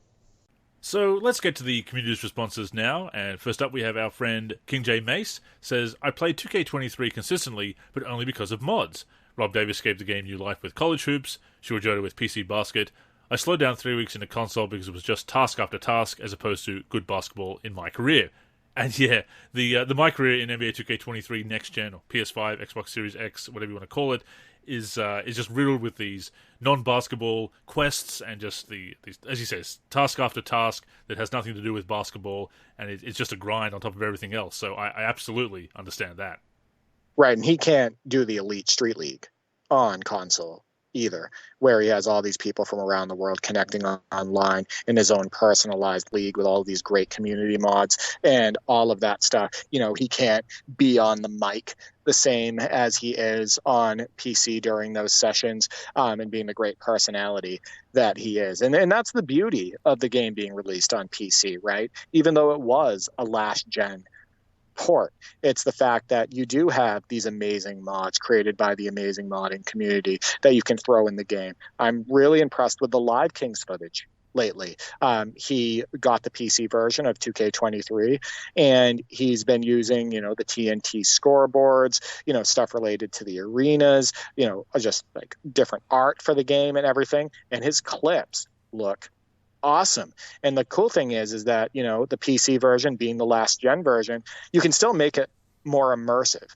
So let's get to the community's responses now, and first up we have our friend King J Mace says, I played 2K23 consistently, but only because of mods. Rob Davis gave the game new life with college hoops, Shuajoda with PC basket. I slowed down 3 weeks into console because it was just task after task as opposed to good basketball in my career. And yeah, the my career in NBA 2K23 next gen, or PS5, Xbox Series X, whatever you want to call it, is just riddled with these non-basketball quests and just these, as he says, task after task that has nothing to do with basketball, and it's just a grind on top of everything else. So I absolutely understand that. Right, and he can't do the Elite Street League on console either, where he has all these people from around the world connecting online in his own personalized league with all of these great community mods and all of that stuff. He can't be on the mic the same as he is on PC during those sessions, and being the great personality that he is. And that's the beauty of the game being released on PC, right? Even though it was a last gen port, it's the fact that you do have these amazing mods created by the amazing modding community that you can throw in the game. I'm really impressed with the Live Kings footage lately. He got the PC version of 2K23, and he's been using, the TNT scoreboards, stuff related to the arenas, just like different art for the game and everything. And his clips look awesome. And the cool thing is that, the PC version being the last gen version, you can still make it more immersive,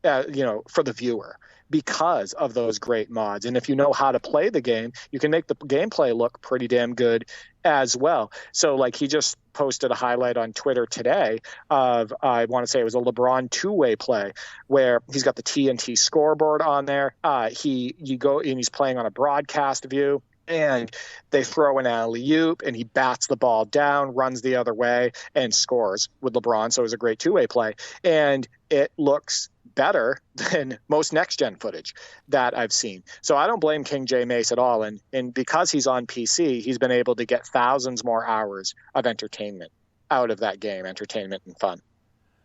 for the viewer because of those great mods. And if you know how to play the game, you can make the gameplay look pretty damn good as well. So like he just posted a highlight on Twitter today of, I want to say it was a LeBron two-way play where he's got the TNT scoreboard on there. You go and he's playing on a broadcast view, and they throw an alley-oop, and he bats the ball down, runs the other way, and scores with LeBron. So it was a great two-way play. And it looks better than most next-gen footage that I've seen. So I don't blame King J Mace at all. And because he's on PC, he's been able to get thousands more hours of entertainment out of that game, entertainment and fun.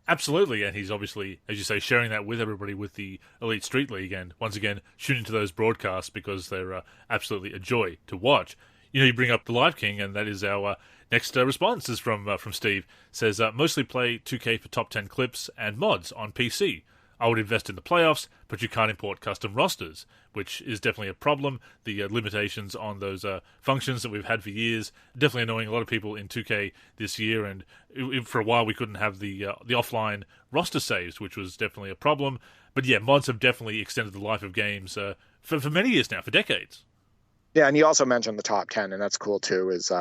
Absolutely, and he's obviously, as you say, sharing that with everybody with the Elite Street League, and once again, tune into those broadcasts because they're absolutely a joy to watch. You bring up the Live King, and that is our next response is from Steve. Says, mostly play 2K for top 10 clips and mods on PC. I would invest in the playoffs, but you can't import custom rosters, which is definitely a problem. The limitations on those functions that we've had for years, definitely annoying a lot of people in 2K this year, and for a while we couldn't have the offline roster saves, which was definitely a problem. But yeah, mods have definitely extended the life of games for many years now, for decades. Yeah, and you also mentioned the top 10, and that's cool too, is,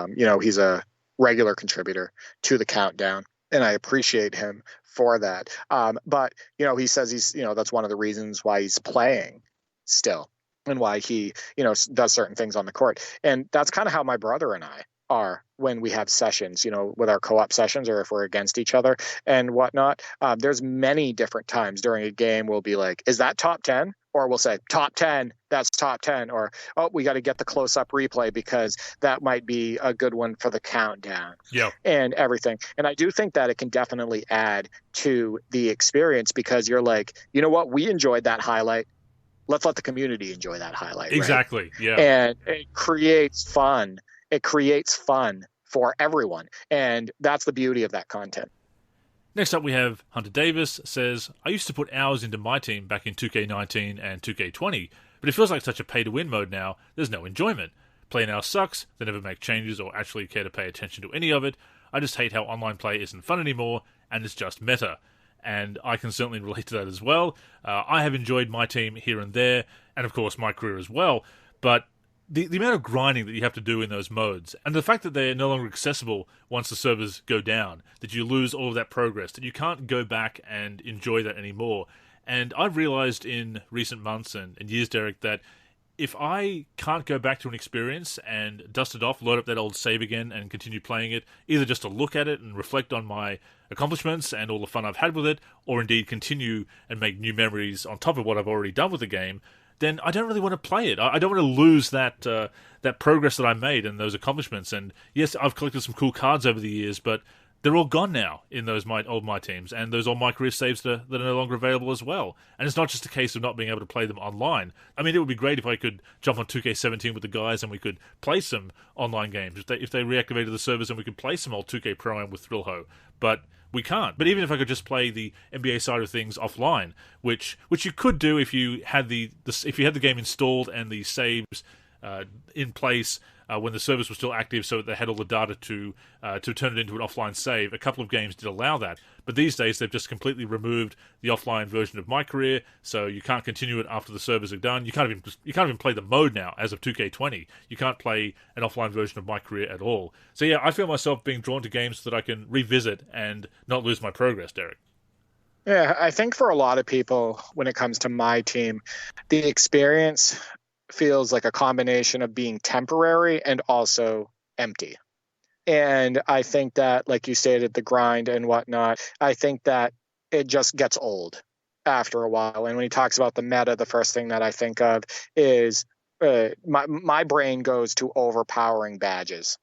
he's a regular contributor to the countdown, and I appreciate him for that. But, he says he's, that's one of the reasons why he's playing still. and why he, does certain things on the court. And that's kind of how my brother and I are when we have sessions, with our co-op sessions, or if we're against each other and whatnot. There's many different times during a game we'll be like, is that top 10? Or we'll say top 10, that's top 10. Or, oh, we got to get the close-up replay because that might be a good one for the countdown. Yeah. And everything. And I do think that it can definitely add to the experience, because you're like, you know what, we enjoyed that highlight. Let's let the community enjoy that highlight. Exactly. Right? Yeah. And it creates fun. It creates fun for everyone. And that's the beauty of that content. Next up, we have Hunter Davis says, I used to put hours into my team back in 2K19 and 2K20, but it feels like such a pay-to-win mode now, there's no enjoyment. Play now sucks, they never make changes or actually care to pay attention to any of it. I just hate how online play isn't fun anymore, and it's just meta. And I can certainly relate to that as well. I have enjoyed my team here and there, and of course my career as well, but the amount of grinding that you have to do in those modes, and the fact that they're no longer accessible once the servers go down, that you lose all of that progress, that you can't go back and enjoy that anymore. And I've realized in recent months and years, Derek, that if I can't go back to an experience and dust it off, load up that old save again and continue playing it, either just to look at it and reflect on my accomplishments and all the fun I've had with it, or indeed continue and make new memories on top of what I've already done with the game, then I don't really want to play it. I don't want to lose that progress that I made and those accomplishments. And yes, I've collected some cool cards over the years, but they're all gone now in those old My Teams, and those old My Career saves that are no longer available as well. And it's not just a case of not being able to play them online. I mean, it would be great if I could jump on 2K17 with the guys and we could play some online games. If they reactivated the servers and we could play some old 2K Pro-Am with Thrillho. But we can't. But even if I could just play the NBA side of things offline, which you could do if you had the game installed and the saves in place when the servers were still active, so that they had all the data to turn it into an offline save. A couple of games did allow that, but these days they've just completely removed the offline version of My Career, so you can't continue it after the servers are done. You can't even play the mode now as of 2K20. You can't play an offline version of My Career at all. So yeah, I feel myself being drawn to games so that I can revisit and not lose my progress, Derek. Yeah, I think for a lot of people, when it comes to my team, the experience feels like a combination of being temporary and also empty. And I think that, like you stated, the grind and whatnot, I think that it just gets old after a while. And when he talks about the meta, the first thing that I think of is my brain goes to overpowering badges,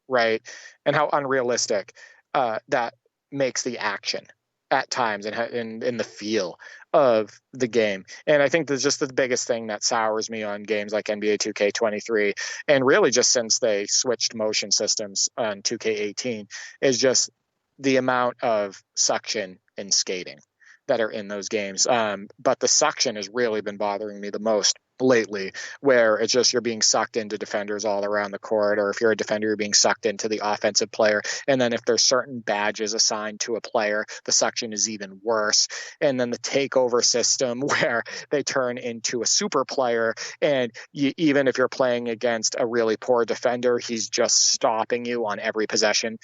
right? And how unrealistic that makes the action at times and in the feel of the game. And I think that's just the biggest thing that sours me on games like NBA 2K23, and really just since they switched motion systems on 2K18, is just the amount of suction and skating that are in those games. But the suction has really been bothering me the most lately, where it's just you're being sucked into defenders all around the court, or if you're a defender, you're being sucked into the offensive player. And then if there's certain badges assigned to a player, the suction is even worse. And then the takeover system where they turn into a super player, and even if you're playing against a really poor defender, he's just stopping you on every possession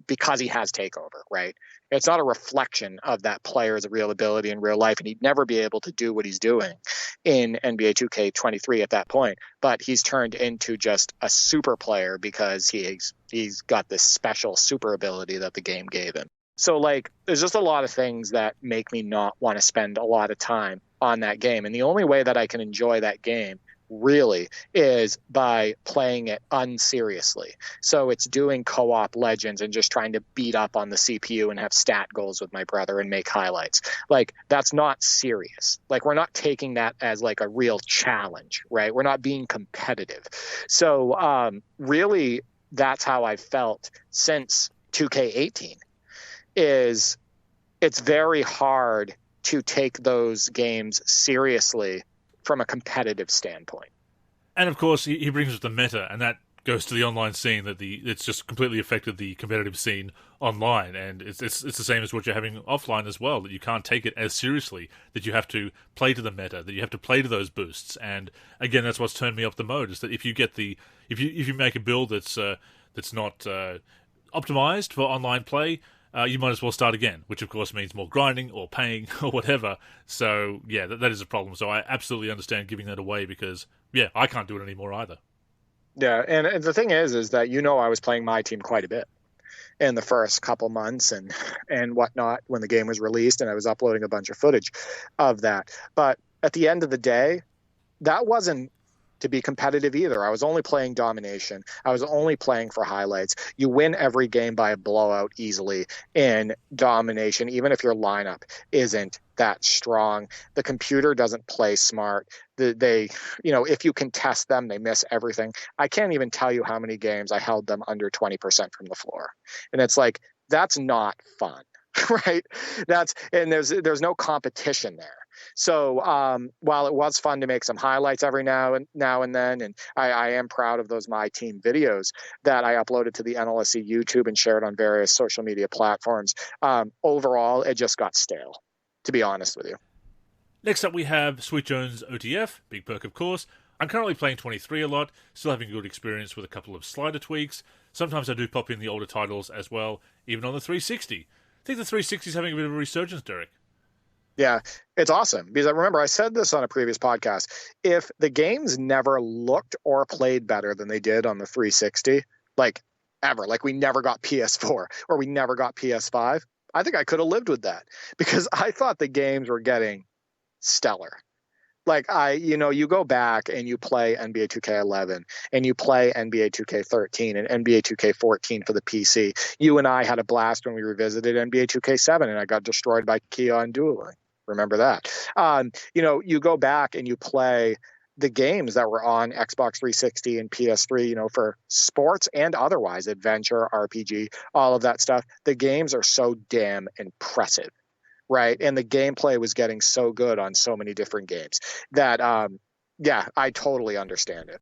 because he has takeover, right? It's not a reflection of that player's real ability in real life, and he'd never be able to do what he's doing in NBA 2K23 at that point. But he's turned into just a super player because he's got this special super ability that the game gave him. So, like, there's just a lot of things that make me not want to spend a lot of time on that game. And the only way that I can enjoy that game really is by playing it unseriously. So it's doing co-op Legends and just trying to beat up on the CPU and have stat goals with my brother and make highlights. Like, that's not serious. Like, we're not taking that as like a real challenge, right? We're not being competitive. So really, that's how I felt since 2K18. Is it's very hard to take those games seriously from a competitive standpoint. And of course, he brings up the meta, and that goes to the online scene, that it's just completely affected the competitive scene online, and it's the same as what you're having offline as well, that you can't take it as seriously, that you have to play to the meta, that you have to play to those boosts. And again, that's what's turned me off the mode, is that if you make a build that's not optimized for online play, you might as well start again, which of course means more grinding or paying or whatever. So yeah, that is a problem. So I absolutely understand giving that away because yeah, I can't do it anymore either. Yeah, and the thing is that I was playing my team quite a bit in the first couple months and whatnot when the game was released, and I was uploading a bunch of footage of that. But at the end of the day, that wasn't to be competitive either. I was only playing domination. I was only playing for highlights. You win every game by a blowout easily in domination, even if your lineup isn't that strong. The computer doesn't play smart. They, if you can test them, they miss everything. I can't even tell you how many games I held them under 20% from the floor. And it's like, that's not fun. Right. There's no competition there. So while it was fun to make some highlights every now and then, and I am proud of those My Team videos that I uploaded to the NLSC YouTube and shared on various social media platforms, overall, it just got stale, to be honest with you. Next up, we have Sweet Jones OTF, big perk, of course. I'm currently playing 23 a lot, still having a good experience with a couple of slider tweaks. Sometimes I do pop in the older titles as well, even on the 360. I think the 360 is having a bit of a resurgence, Derek. Yeah, it's awesome because I remember I said this on a previous podcast. If the games never looked or played better than they did on the 360, like ever, like we never got PS4 or we never got PS5, I think I could have lived with that because I thought the games were getting stellar. Like you go back and you play NBA 2K11 and you play NBA 2K13 and NBA 2K14 for the PC. You and I had a blast when we revisited NBA 2K7 and I got destroyed by Keon dueling. Remember that. You go back and you play the games that were on Xbox 360 and PS3, for sports and otherwise, adventure, RPG, all of that stuff. The games are so damn impressive. Right. And the gameplay was getting so good on so many different games that, I totally understand it.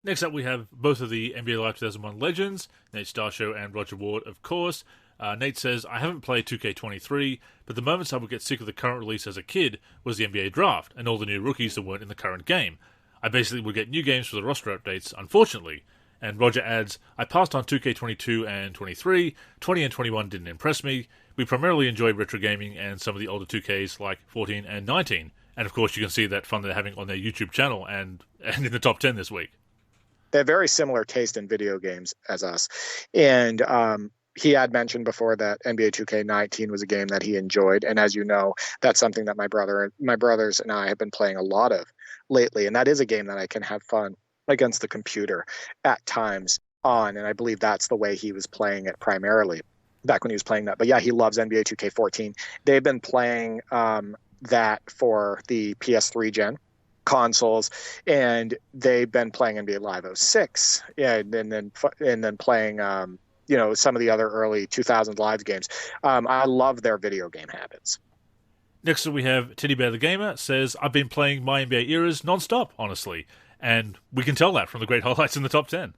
Next up, we have both of the NBA Live 2001 legends, Nate Starshow and Roger Ward, of course. Nate says, I haven't played 2K23, but the moments I would get sick of the current release as a kid was the NBA Draft and all the new rookies that weren't in the current game. I basically would get new games for the roster updates, unfortunately. And Roger adds, I passed on 2K22 and 23, 20 and 21 didn't impress me. We primarily enjoy retro gaming and some of the older 2Ks like 14 and 19. And of course you can see that fun they're having on their YouTube channel and in the top 10 this week. They have very similar taste in video games as us. And he had mentioned before that NBA 2K19 was a game that he enjoyed. And as you know, that's something that my brothers and I have been playing a lot of lately. And that is a game that I can have fun against the computer at times on. And I believe that's the way he was playing it primarily back when he was playing that. But yeah, he loves NBA 2K14. They've been playing that for the PS3 gen consoles, and they've been playing NBA Live 06, and then playing some of the other early 2000s Live games. I love their video game habits. Next up we have Teddy Bear the Gamer says, I've been playing my NBA eras non-stop, honestly. And we can tell that from the great highlights in the top 10.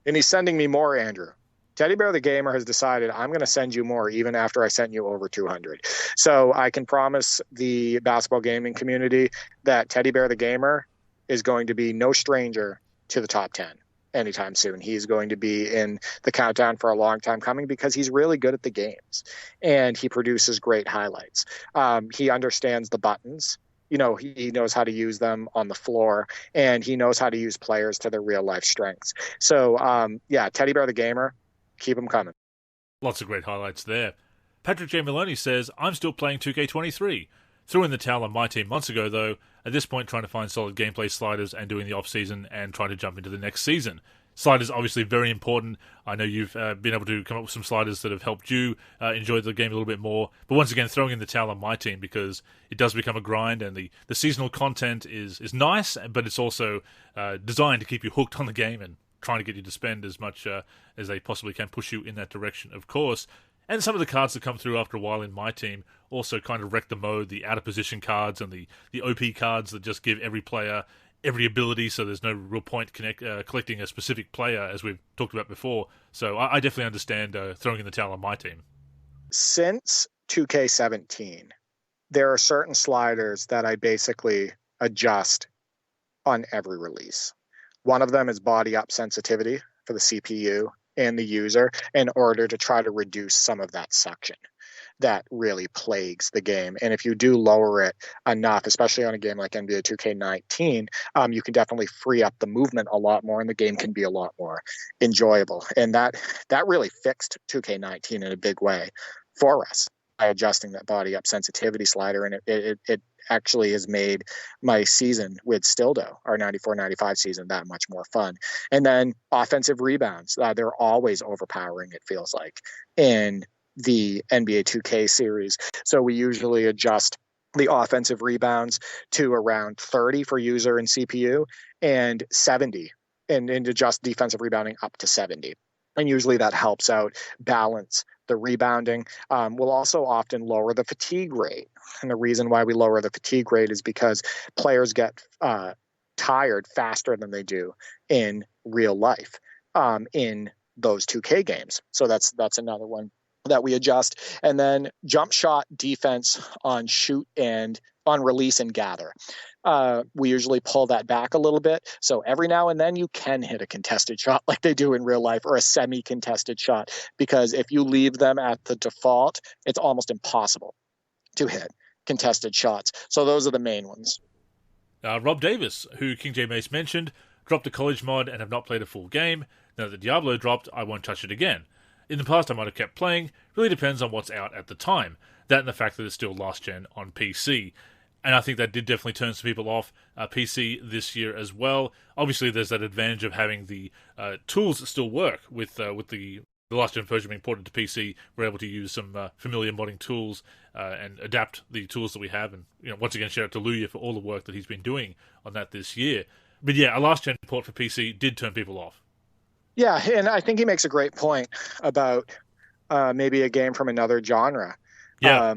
And he's sending me more, Andrew. Teddy Bear the Gamer has decided I'm going to send you more even after I sent you over 200. So I can promise the basketball gaming community that Teddy Bear the Gamer is going to be no stranger to the top 10 anytime soon. He's going to be in the countdown for a long time coming because he's really good at the games and he produces great highlights. He understands the buttons. He knows how to use them on the floor, and he knows how to use players to their real life strengths. So, Teddy Bear the Gamer, keep them coming. Lots of great highlights there. Patrick J. Maloney says, I'm still playing 2K23. Threw in the towel on my team months ago, though. At this point, trying to find solid gameplay sliders and doing the off-season and trying to jump into the next season. Sliders obviously very important. I know you've been able to come up with some sliders that have helped you enjoy the game a little bit more. But once again, throwing in the towel on my team because it does become a grind, and the seasonal content is nice, but it's also designed to keep you hooked on the game and trying to get you to spend as much as they possibly can, push you in that direction, of course. And some of the cards that come through after a while in my team also kind of wreck the mode, the out-of-position cards and the OP cards that just give every player every ability, so there's no real point collecting a specific player, as we've talked about before. So I definitely understand throwing in the towel on my team. Since 2K17, there are certain sliders that I basically adjust on every release. One of them is body up sensitivity for the CPU. and the user in order to try to reduce some of that suction that really plagues the game. And if you do lower it enough, especially on a game like NBA 2K19, you can definitely free up the movement a lot more, and the game can be a lot more enjoyable. And that really fixed 2K19 in a big way for us by adjusting that body up sensitivity slider. And it actually has made my season with Stildo, our 94-95 season, that much more fun. And then offensive rebounds, they're always overpowering, it feels like, in the NBA 2K series. So we usually adjust the offensive rebounds to around 30 for user and CPU and 70, and adjust defensive rebounding up to 70. And usually that helps out balance the rebounding. We'll also often lower the fatigue rate. And the reason why we lower the fatigue rate is because players get tired faster than they do in real life in those 2K games. So that's another one that we adjust. And then jump shot defense on shoot and on release and gather. We usually pull that back a little bit. So every now and then you can hit a contested shot like they do in real life, or a semi-contested shot, because if you leave them at the default, it's almost impossible to hit contested shots. So those are the main ones. Rob Davis, who King J Mace mentioned, dropped a college mod and have not played a full game. Now that Diablo dropped, I won't touch it again. In the past, I might have kept playing. Really depends on what's out at the time. That and the fact that it's still last gen on PC. And I think that did definitely turn some people off PC this year as well. Obviously, there's that advantage of having the tools that still work with the last gen version being ported to PC. We're able to use some familiar modding tools and adapt the tools that we have. And once again, shout out to Luya for all the work that he's been doing on that this year. But yeah, a last gen port for PC did turn people off. Yeah, and I think he makes a great point about maybe a game from another genre. Yeah.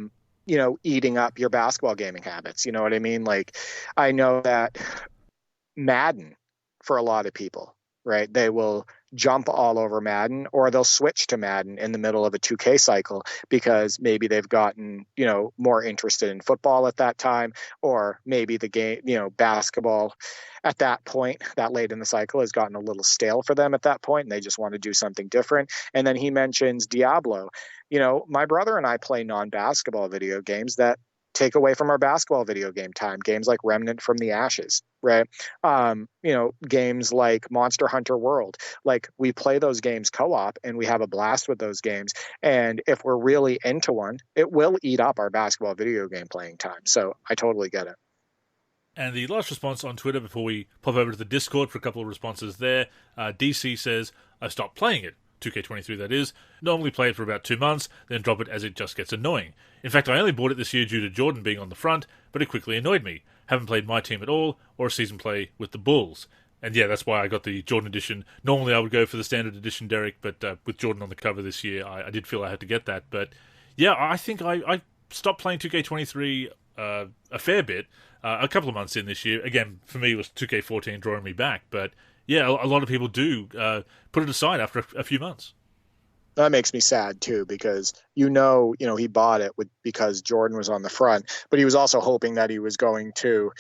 Eating up your basketball gaming habits. You know what I mean? Like, I know that Madden, for a lot of people, right? They will jump all over Madden, or they'll switch to Madden in the middle of a 2K cycle because maybe they've gotten, more interested in football at that time, or maybe the game, basketball at that point, that late in the cycle, has gotten a little stale for them at that point, and they just want to do something different. And then he mentions Diablo. My brother and I play non-basketball video games that take away from our basketball video game time. Games like Remnant from the Ashes, right? Games like Monster Hunter World. Like, we play those games co-op and we have a blast with those games. And if we're really into one, it will eat up our basketball video game playing time. So I totally get it. And the last response on Twitter before we pop over to the Discord for a couple of responses there, DC says, I stopped playing it. 2K23 that is. Normally play it for about 2 months, then drop it as it just gets annoying. In fact, I only bought it this year due to Jordan being on the front, but it quickly annoyed me. Haven't played my team at all, or a season play with the Bulls. And yeah, that's why I got the Jordan edition. Normally I would go for the standard edition, Derek, but with Jordan on the cover this year, I did feel I had to get that. But yeah, I think I stopped playing 2K23 a fair bit, a couple of months in this year. Again, for me, it was 2K14 drawing me back, but yeah, a lot of people do put it aside after a few months. That makes me sad too, because he bought it because Jordan was on the front, but he was also hoping that he was going to,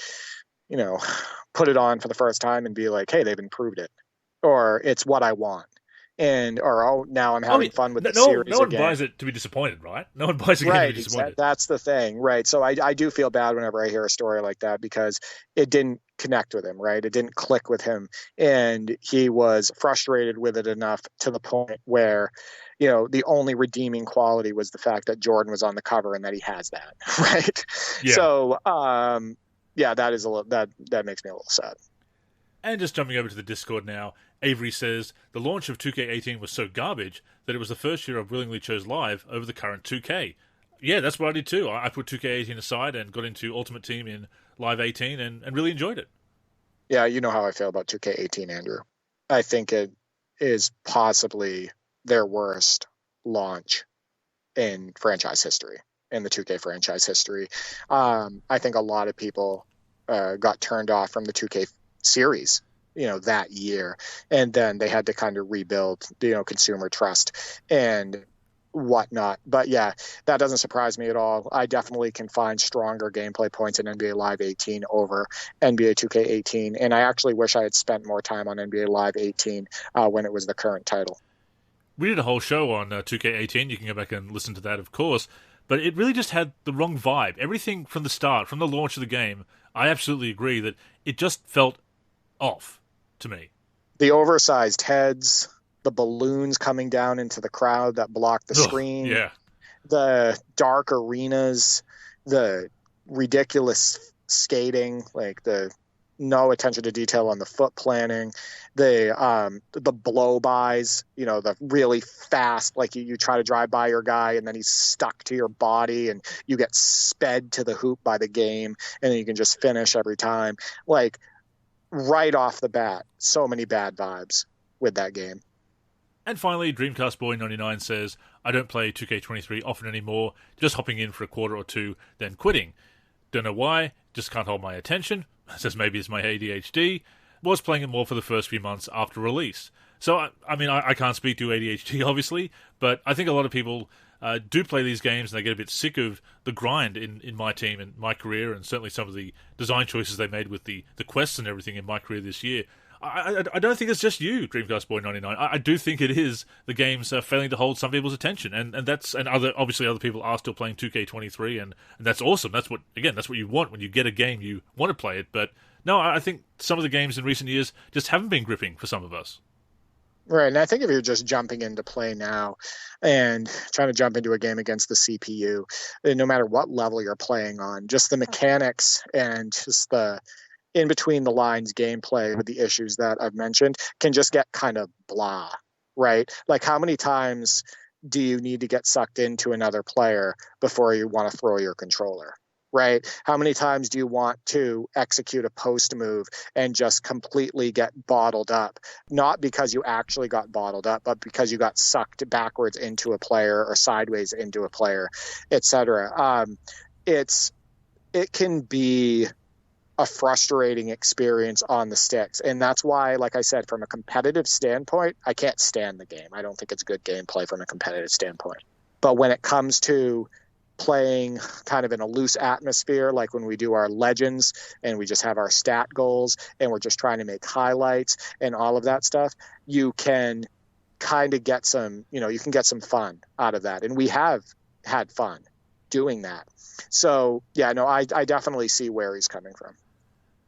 put it on for the first time and be like, hey, they've improved it, or it's what I want. Now I'm having fun with the series. No one buys it to be disappointed, right? No one buys it to be disappointed. That's the thing, right? So I do feel bad whenever I hear a story like that, because it didn't connect with him, right? It didn't click with him, and he was frustrated with it enough to the point where, the only redeeming quality was the fact that Jordan was on the cover and that he has that, right? Yeah. So, that is that makes me a little sad. And just jumping over to the Discord now, Avery says, the launch of 2K18 was so garbage that it was the first year I willingly chose Live over the current 2K. Yeah, that's what I did too. I put 2K18 aside and got into Ultimate Team in Live 18 and really enjoyed it. Yeah, you know how I feel about 2K18, Andrew. I think it is possibly their worst launch in franchise history, in the 2K franchise history. I think a lot of people got turned off from the 2K series, that year, and then they had to kind of rebuild, consumer trust and whatnot. But yeah, that doesn't surprise me at all. I definitely can find stronger gameplay points in NBA Live 18 over NBA 2K18, and I actually wish I had spent more time on NBA Live 18 when it was the current title. We did a whole show on 2K18. You can go back and listen to that, of course. But it really just had the wrong vibe. Everything from the start, from the launch of the game, I absolutely agree that it just felt off to me. The oversized heads, the balloons coming down into the crowd that block the screen, yeah. The dark arenas, the ridiculous skating, like the no attention to detail on the foot planning, the blow-bys, the really fast, like you try to drive by your guy and then he's stuck to your body and you get sped to the hoop by the game and then you can just finish every time. Like, right off the bat, so many bad vibes with that game. And finally, Dreamcast Boy 99 says, I don't play 2K23 often anymore, just hopping in for a quarter or two, then quitting. Don't know why, just can't hold my attention. Says maybe it's my ADHD. Was playing it more for the first few months after release. So, I can't speak to ADHD, obviously, but I think a lot of people do play these games and they get a bit sick of the grind in my team and my career, and certainly some of the design choices they made with the quests and everything in my career this year. I don't think it's just you, Dreamcast Boy 99. I do think it is the games failing to hold some people's attention, and other people are still playing 2K23, and that's awesome. That's what you want when you get a game, you want to play it. But no, I think some of the games in recent years just haven't been gripping for some of us. Right, and I think if you're just jumping into play now and trying to jump into a game against the CPU, no matter what level you're playing on, just the mechanics and just the in between the lines gameplay with the issues that I've mentioned can just get kind of blah, right? Like, how many times do you need to get sucked into another player before you want to throw your controller, right? How many times do you want to execute a post move and just completely get bottled up? Not because you actually got bottled up, but because you got sucked backwards into a player or sideways into a player, etc. It can be a frustrating experience on the sticks. And that's why, like I said, from a competitive standpoint, I can't stand the game. I don't think it's good gameplay from a competitive standpoint. But when it comes to playing kind of in a loose atmosphere, like when we do our legends and we just have our stat goals and we're just trying to make highlights and all of that stuff, you can kind of get some, you can get some fun out of that. And we have had fun doing that. So, yeah, no, I definitely see where he's coming from.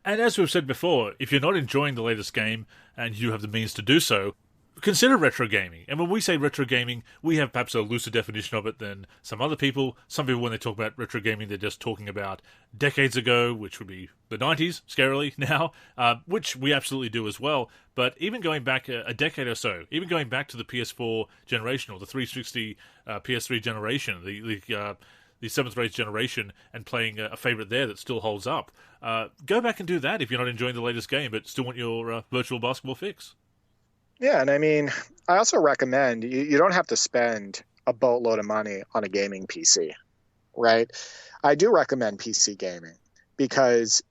And as we've said before, if you're not enjoying the latest game and you have the means to do so, consider retro gaming. And when we say retro gaming, we have perhaps a looser definition of it than some other people. Some people, when they talk about retro gaming, they're just talking about decades ago, which would be the 90s, scarily now, which we absolutely do as well. But even going back a decade or so, even going back to the PS4 generation or the 360 PS3 generation, the 7th race generation, and playing a favourite there that still holds up. Go back and do that if you're not enjoying the latest game but still want your virtual basketball fix. Yeah, and I also recommend you don't have to spend a boatload of money on a gaming PC, right? I do recommend PC gaming because,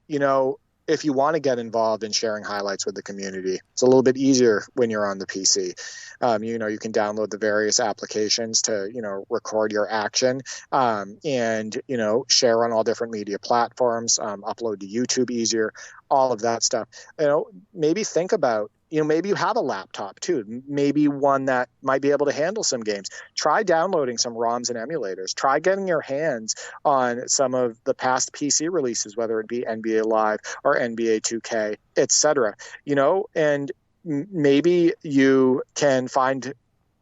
if you want to get involved in sharing highlights with the community, it's a little bit easier when you're on the PC. You can download the various applications to, record your action and, share on all different media platforms, upload to YouTube easier, all of that stuff. Maybe think about, maybe you have a laptop too, maybe one that might be able to handle some games. Try downloading some ROMs and emulators. Try getting your hands on some of the past PC releases, whether it be NBA Live or NBA 2K, etc. And maybe you can find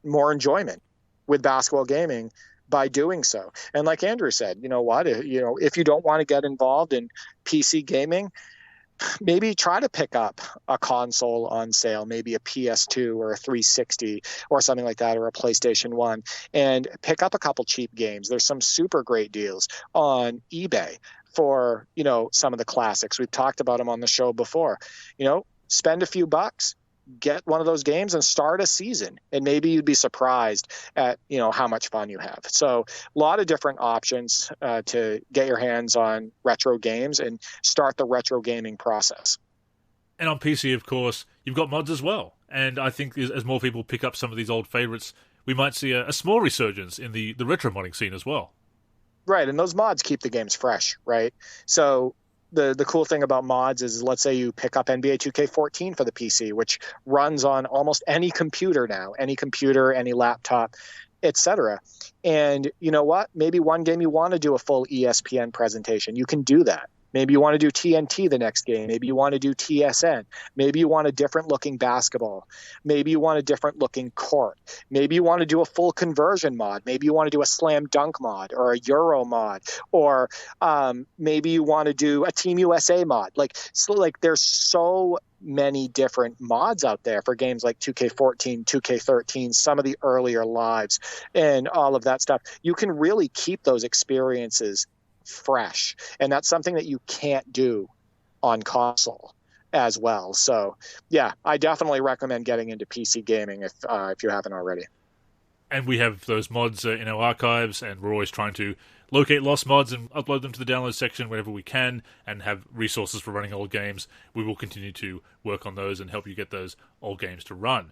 more enjoyment with basketball gaming by doing so. And like Andrew said, if you don't want to get involved in PC gaming, maybe try to pick up a console on sale, maybe a PS2 or a 360 or something like that, or a PlayStation 1, and pick up a couple cheap games. There's some super great deals on eBay for, some of the classics. We've talked about them on the show before. Spend a few bucks, get one of those games and start a season, and maybe you'd be surprised at how much fun you have. So a lot of different options to get your hands on retro games and start the retro gaming process. And on PC, of course, you've got mods as well. And I think as more people pick up some of these old favorites, we might see a small resurgence in the retro modding scene as well. Right, and those mods keep the games fresh, right? So the cool thing about mods is, let's say you pick up NBA 2K14 for the PC, which runs on almost any computer now, any laptop, etc. And you know what? Maybe one game you want to do a full ESPN presentation. You can do that. Maybe you want to do TNT the next game. Maybe you want to do TSN. Maybe you want a different looking basketball. Maybe you want a different looking court. Maybe you want to do a full conversion mod. Maybe you want to do a slam dunk mod or a Euro mod, or maybe you want to do a Team USA mod. Like there's so many different mods out there for games like 2K14, 2K13, some of the earlier lives, and all of that stuff. You can really keep those experiences fresh, and that's something that you can't do on console as well. So yeah, I definitely recommend getting into PC gaming if you haven't already. And we have those mods in our archives, and we're always trying to locate lost mods and upload them to the download section whenever we can, and have resources for running old games. We will continue to work on those and help you get those old games to run.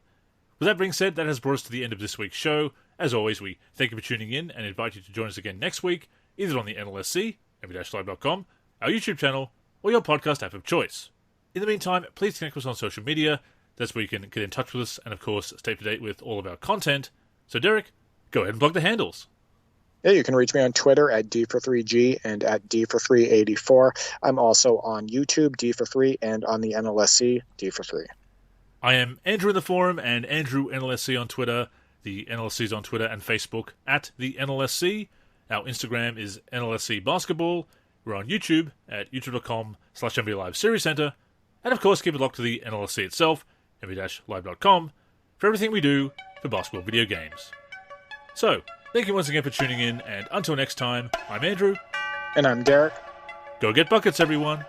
With that being said, that has brought us to the end of this week's show. As always, we thank you for tuning in and invite you to join us again next week, either on the NLSC, mv-live.com, our YouTube channel, or your podcast app of choice. In the meantime, please connect with us on social media. That's where you can get in touch with us and, of course, stay up to date with all of our content. So, Derek, go ahead and plug the handles. Yeah, you can reach me on Twitter at D43G and at D4384. I'm also on YouTube, D43, and on the NLSC, D43. I am Andrew in the forum and Andrew NLSC on Twitter. The NLSC is on Twitter and Facebook at the NLSC. Our Instagram is NLSC Basketball. We're on YouTube at youtube.com/NBA Live Series Center. And of course, keep it locked to the NLSC itself, mv-live.com, for everything we do for basketball video games. So, thank you once again for tuning in, and until next time, I'm Andrew. And I'm Derek. Go get buckets, everyone.